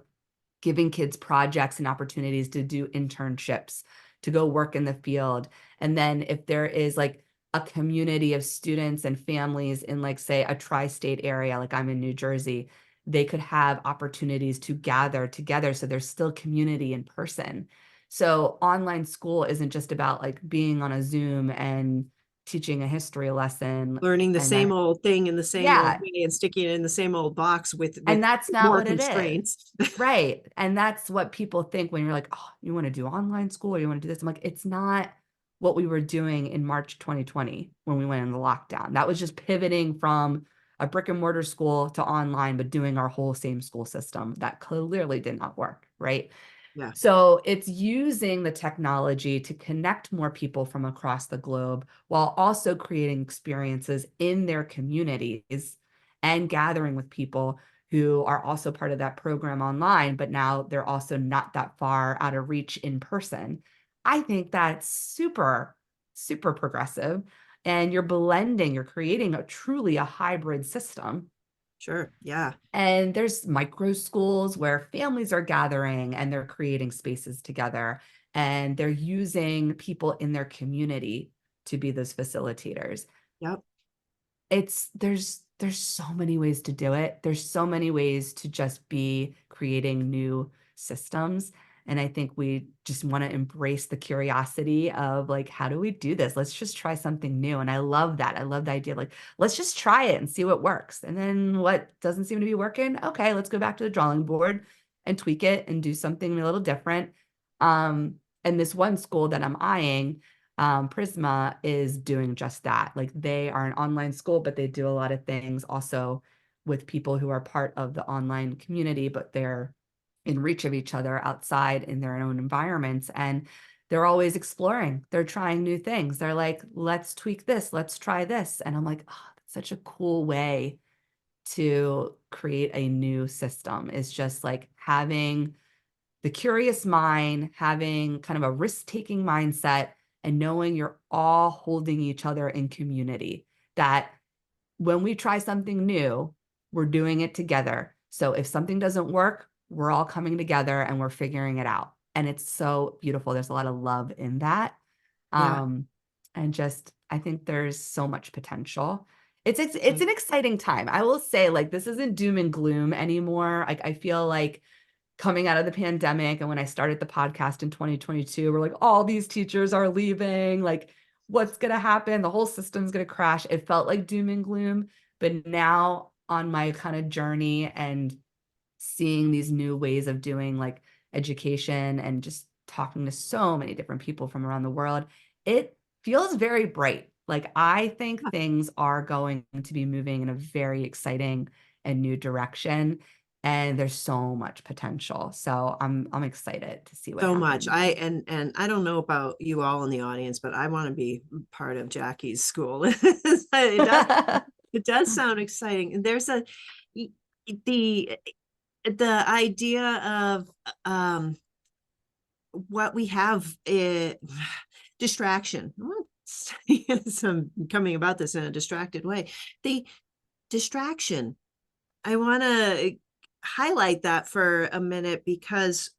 S2: giving kids projects and opportunities to do internships, to go work in the field. And then if there is like a community of students and families in like, say, a tri-state area, like I'm in New Jersey, they could have opportunities to gather together. So there's still community in person. So online school isn't just about like being on a Zoom and teaching a history lesson.
S1: Learning the
S2: And
S1: same old thing in the same old
S2: yeah,
S1: way and sticking it in the same old box with
S2: and that's not
S1: more
S2: what it is.
S1: constraints.
S2: Right. And that's what people think when you're like, oh, you want to do online school or you want to do this? I'm like, it's not what we were doing in March 2020 when we went into lockdown. That was just pivoting from a brick and mortar school to online, but doing our whole same school system. That clearly did not work. Right.
S1: Yeah.
S2: So it's using the technology to connect more people from across the globe while also creating experiences in their communities and gathering with people who are also part of that program online, but now they're also not that far out of reach in person. I think that's super, super progressive. And you're creating truly a hybrid system.
S1: Sure. Yeah.
S2: And there's micro schools where families are gathering and they're creating spaces together, and they're using people in their community to be those facilitators.
S1: Yep.
S2: There's so many ways to do it. There's so many ways to just be creating new systems. And I think we just want to embrace the curiosity of like, how do we do this? Let's just try something new. And I love that. I love the idea of like, let's just try it and see what works. And then what doesn't seem to be working, okay, let's go back to the drawing board and tweak it and do something a little different. And this one school that I'm eyeing, Prisma, is doing just that. Like, they are an online school, but they do a lot of things also with people who are part of the online community, but they're in reach of each other outside in their own environments. And they're always exploring. They're trying new things. They're like, let's tweak this, let's try this. And I'm like, oh, that's such a cool way to create a new system, is just like having the curious mind, having kind of a risk-taking mindset, and knowing you're all holding each other in community. That when we try something new, we're doing it together. So if something doesn't work, we're all coming together and we're figuring it out. And it's so beautiful. There's a lot of love in that.
S1: Yeah.
S2: Um, and just, I think there's so much potential. It's an exciting time. I will say, like, this isn't doom and gloom anymore. Like, I feel like coming out of the pandemic and when I started the podcast in 2022, we're like, all these teachers are leaving. Like, what's going to happen? The whole system's going to crash. It felt like doom and gloom. But now, on my kind of journey and seeing these new ways of doing like education and just talking to so many different people from around the world, it feels very bright. Like, I think things are going to be moving in a very exciting and new direction. And there's so much potential. So I'm excited to see what
S1: So much.
S2: happens.
S1: And I don't know about you all in the audience, but I want to be part of Jackie's school. It does sound exciting. And there's the the idea of what we have, distraction. So I'm coming about this in a distracted way. The distraction. I want to highlight that for a minute because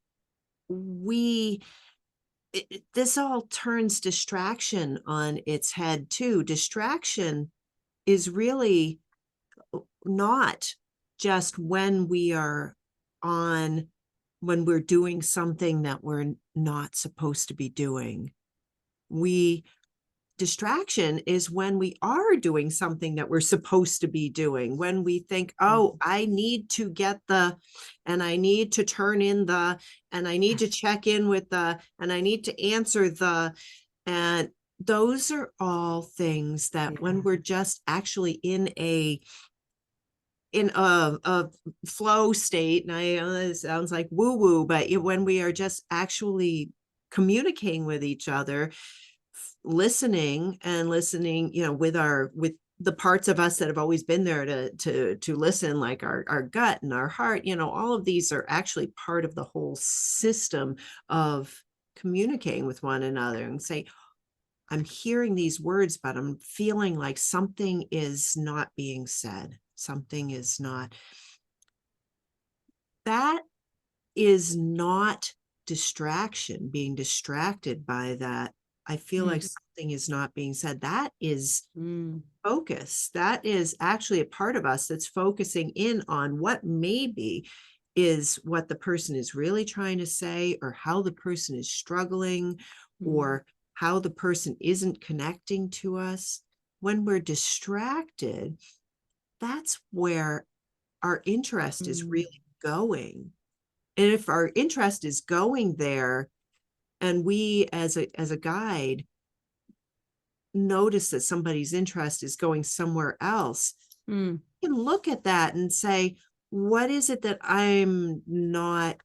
S1: this all turns distraction on its head too. Distraction is really not just when we're doing something that we're not supposed to be doing. Distraction is when we are doing something that we're supposed to be doing, when we think, oh, I need to get and I need to turn in and I need to check in with and I need to answer and those are all things that when we're just actually in a flow state, and it sounds like woo woo, but when we are just actually communicating with each other, listening, with the parts of us that have always been there to listen, like our gut and our heart, all of these are actually part of the whole system of communicating with one another, and say, I'm hearing these words, but I'm feeling like something is not being said. Something is not. That is not distraction, being distracted by that. I feel like something is not being said. That is focus. That is actually a part of us that's focusing in on what maybe is what the person is really trying to say, or how the person is struggling, or how the person isn't connecting to us. When we're distracted, that's where our interest is really going. And if our interest is going there, and we as a guide notice that somebody's interest is going somewhere else, you can look at that and say, what is it that I'm not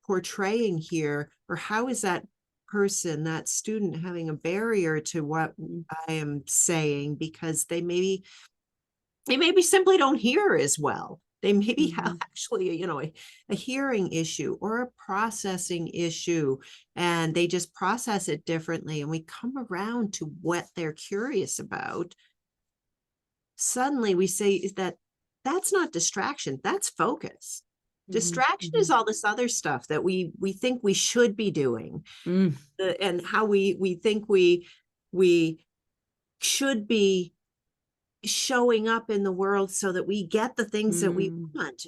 S1: portraying here? Or how is that person, that student, having a barrier to what I am saying? Because they maybe simply don't hear as well. They maybe have actually, a hearing issue or a processing issue, and they just process it differently. And we come around to what they're curious about. Suddenly we say that that's not distraction, that's focus. Distraction is all this other stuff that we think we should be doing, and how we think we should be showing up in the world so that we get the things that we want.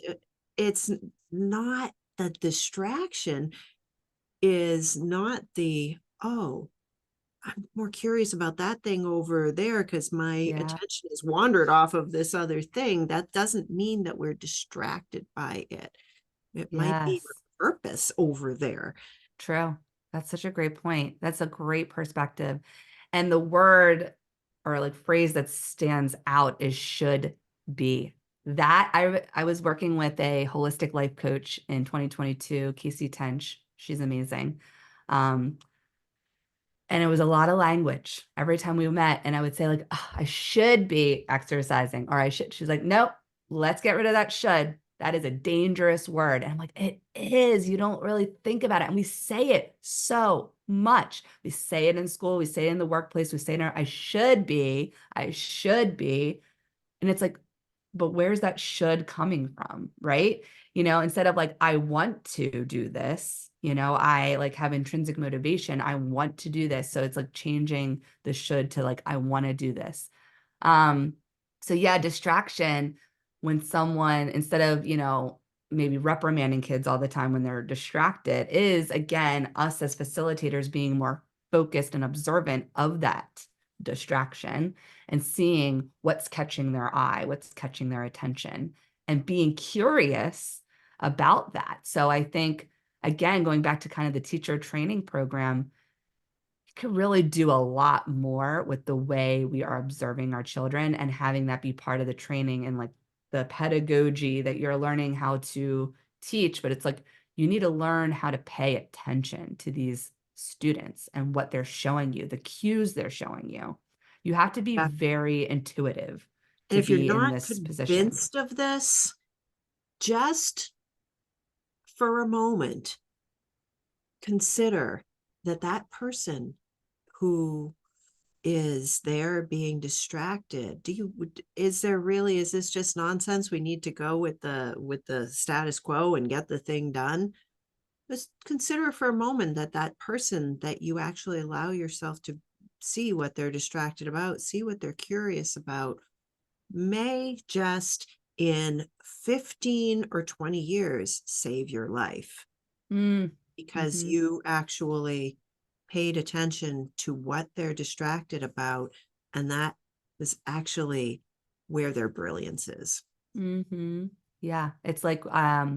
S1: It's not, the distraction is not oh, I'm more curious about that thing over there because my attention is wandered off of this other thing. That doesn't mean that we're distracted by it. It might be a purpose over there.
S2: True. That's such a great point. That's a great perspective. And the word or like phrase that stands out is should be. That I was working with a holistic life coach in 2022, Casey Tench. She's amazing. And it was a lot of language every time we met. And I would say like, oh, I should be exercising, or she's like, nope, let's get rid of that should. That is a dangerous word. And I'm like, it is. You don't really think about it. And we say it so much. We say it in school. We say it in the workplace. We say it in I should be. I should be. And it's like, but where's that should coming from? Right. Instead of like, I want to do this, I like have intrinsic motivation. I want to do this. So it's like changing the should to like, I want to do this. So yeah, distraction, when someone, instead of, maybe reprimanding kids all the time when they're distracted, is again, us as facilitators being more focused and observant of that distraction and seeing what's catching their eye, what's catching their attention, and being curious about that. So I think, again, going back to kind of the teacher training program, you can really do a lot more with the way we are observing our children and having that be part of the training and like the pedagogy that you're learning how to teach. But it's like, you need to learn how to pay attention to these students and what they're showing you, the cues they're showing you. You have to be very intuitive
S1: And
S2: to
S1: if you're
S2: be in
S1: not
S2: this position.
S1: convinced of this, just for a moment, consider that person who is there being distracted? Is this just nonsense? We need to go with the status quo and get the thing done. Just consider for a moment that that person that you actually allow yourself to see what they're distracted about, see what they're curious about, may just in 15 or 20 years save your life
S2: Mm,
S1: because
S2: mhm,
S1: you actually paid attention to what they're distracted about. And that is actually where their brilliance is.
S2: mhm. Yeah, it's like, I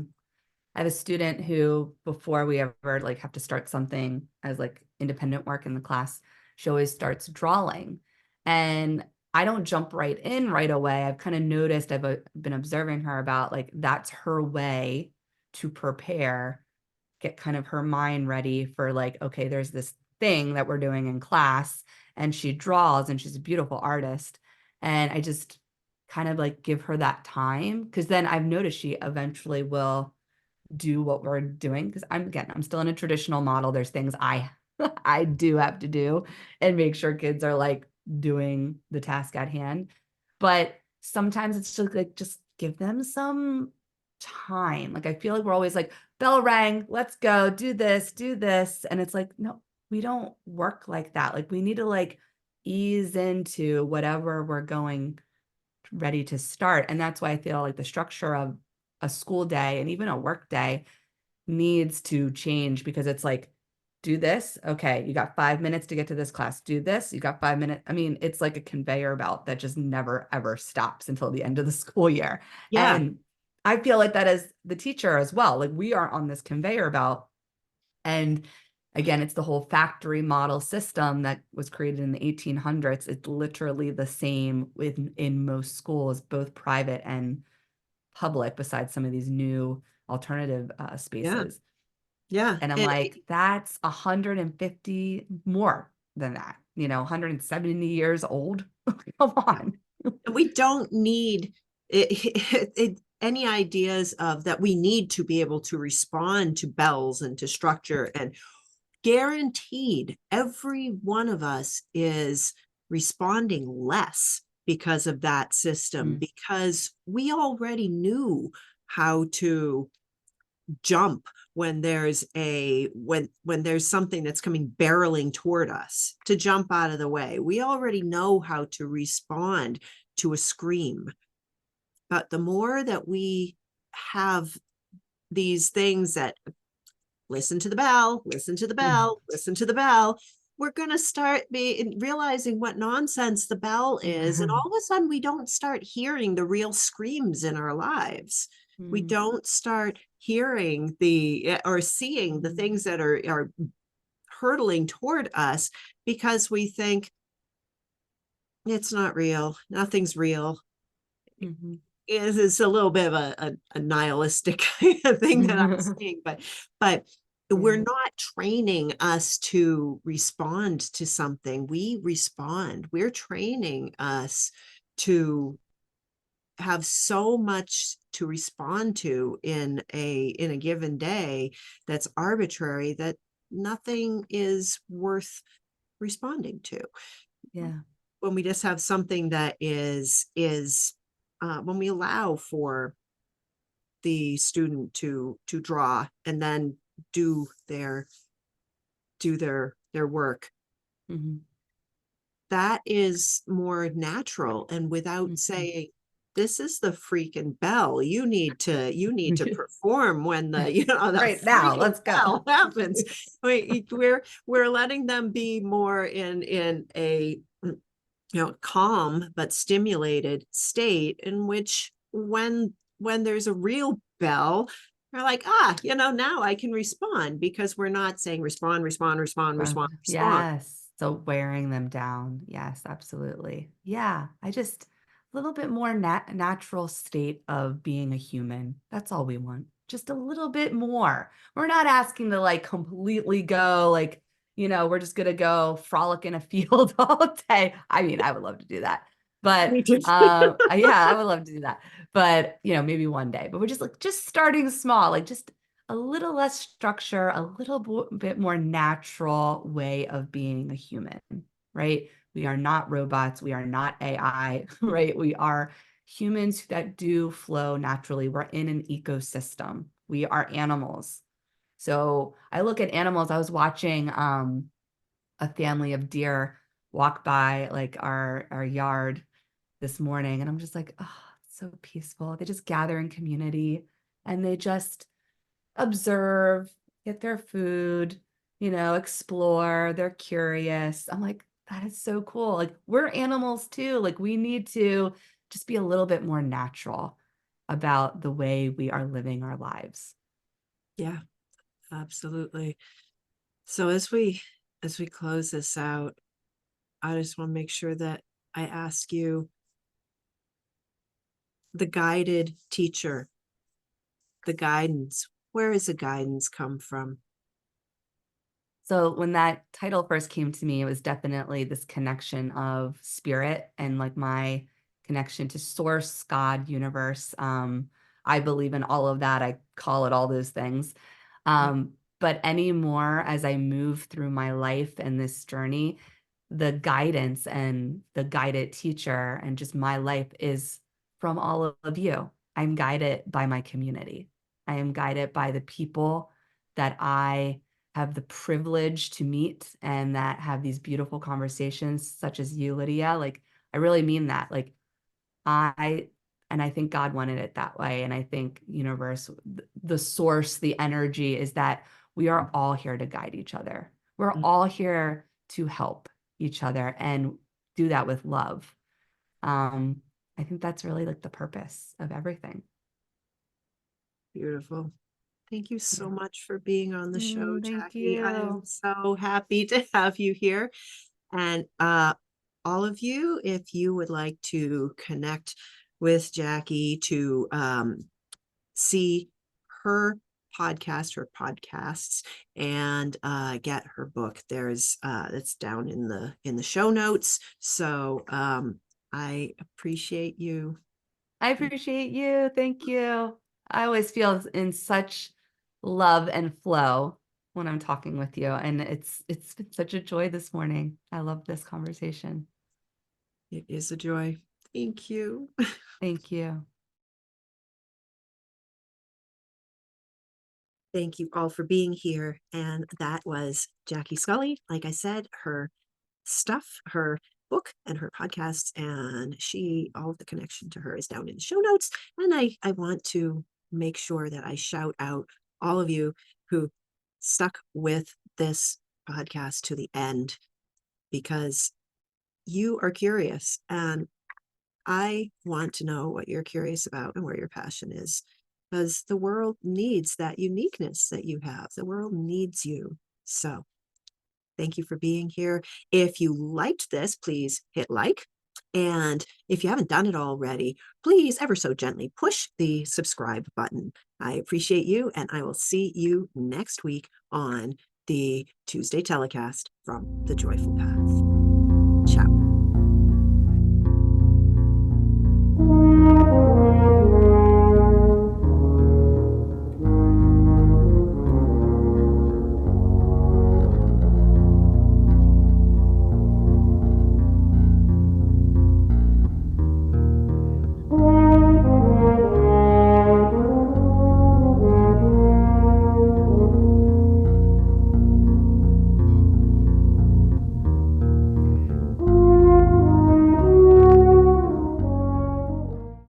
S2: have a student who, before we ever like have to start something as like independent work in the class, she always starts drawing. And I don't jump right in right away. I've kind of noticed, been observing her about like that's her way to prepare, get kind of her mind ready for like, okay, there's this thing that we're doing in class, and she draws and she's a beautiful artist. And I just kind of like give her that time, because then I've noticed she eventually will do what we're doing, because I'm still in a traditional model. There's things I I do have to do and make sure kids are like doing the task at hand. But sometimes it's just like just give them some time. Like I feel like we're always like bell rang, let's go, do this, do this. And it's like, no, we don't work like that. Like we need to like ease into whatever we're going ready to start. And that's why I feel like the structure of a school day and even a work day needs to change, because it's like, do this. Okay, you got 5 minutes to get to this class. Do this. You got 5 minutes. I mean, it's like a conveyor belt that just never, ever stops until the end of the school year.
S1: Yeah.
S2: And I feel like that as the teacher as well. Like we are on this conveyor belt. And again, it's the whole factory model system that was created in the 1800s. It's literally the same in most schools, both private and public, besides some of these new alternative
S1: Yeah.
S2: spaces.
S1: Yeah.
S2: And I'm like, that's 150 more than that, 170 years old. Come on.
S1: We don't need any ideas of that we need to be able to respond to bells and to structure, and guaranteed every one of us is responding less because of that system,
S2: Mm,
S1: because we already knew how to jump when there's something that's coming barreling toward us, to jump out of the way. We already know how to respond to a scream. But the more that we have these things that listen to the bell, listen to the
S2: mm,
S1: bell, listen to the bell, we're going to start realizing what nonsense the bell is. And all of a sudden, we don't start hearing the real screams in our lives. We
S2: mm,
S1: don't start hearing or seeing the
S2: mm,
S1: things that are hurtling toward us, because we think it's not real. Nothing's real.
S2: mhm,
S1: Is a little bit of a nihilistic thing that I'm
S2: mhm.
S1: saying, but we're
S2: Yeah.
S1: not training us to respond to something. We respond. We're training us to have so much to respond to in a given day that's arbitrary, that nothing is worth responding to.
S2: Yeah.
S1: When we just have something that is when we allow for the student to draw and then do their work,
S2: Mhm,
S1: that is more natural, and without
S2: mhm.
S1: saying, this is the freaking bell, you need to perform when the
S2: Right now,
S1: freaking
S2: let's go.
S1: bell happens. We're letting them be more in a calm but stimulated state, in which when there's a real bell, they're like, now I can respond, because we're not saying respond, respond, respond, respond, respond.
S2: Yes. So wearing them down. Yes, absolutely. Yeah. I just a little bit more natural state of being a human. That's all we want. Just a little bit more. We're not asking to like completely go like, we're just gonna go frolic in a field all day. I mean, I would love to do that. But
S1: Me too.
S2: yeah, I would love to do that. But maybe one day. But we're just starting small, like just a little less structure, a little bit more natural way of being a human, right? We are not robots. We are not AI, right? We are humans that do flow naturally. We're in an ecosystem. We are animals. So I look at animals. I was watching a family of deer walk by like our yard this morning, and I'm just like, oh, it's so peaceful. They just gather in community and they just observe, get their food, explore. They're curious. I'm like, that is so cool. Like, we're animals too. Like, we need to just be a little bit more natural about the way we are living our lives.
S1: Yeah, absolutely. So as we close this out, I just want to make sure that I ask you, the guided teacher, the guidance, where does the guidance come from?
S2: So when that title first came to me, it was definitely this connection of spirit and like my connection to source, God, universe. I believe in all of that. I call it all those things. But anymore, as I move through my life and this journey, the guidance and the guided teacher and just my life is from all of you. I'm guided by my community. I am guided by the people that I have the privilege to meet and that have these beautiful conversations, such as you, Lydia. Like, I really mean that. Like, I and I think God wanted it that way. And I think universe, the source, the energy is that we are all here to guide each other. We're
S1: Mm,
S2: all here to help each other and do that with love. Um, I think that's really like the purpose of everything.
S1: beautiful. Thank you so
S2: Yeah.
S1: much for being on the show,
S2: Thank
S1: Jackie. I am
S2: you.
S1: so happy to have you here. And all of you, if you would like to connect with Jackie to see her her podcasts, and get her book, there's it's down in the show notes. So I appreciate you.
S2: I appreciate you. Thank you. I always feel in such love and flow when I'm talking with you, and it's been such a joy this morning. I love this conversation.
S1: It is a joy. Thank you.
S2: Thank you.
S1: Thank you all for being here. And that was Jackie Scully. Like I said, her stuff, her book and her podcasts, and all of the connection to her is down in the show notes. And I want to make sure that I shout out all of you who stuck with this podcast to the end, because you are curious, and I want to know what you're curious about and where your passion is, because the world needs that uniqueness that you have. The world needs you. So thank you for being here. If you liked this, please hit like. And if you haven't done it already, please ever so gently push the subscribe button. I appreciate you, and I will see you next week on the Tuesday telecast from The Joyful Path.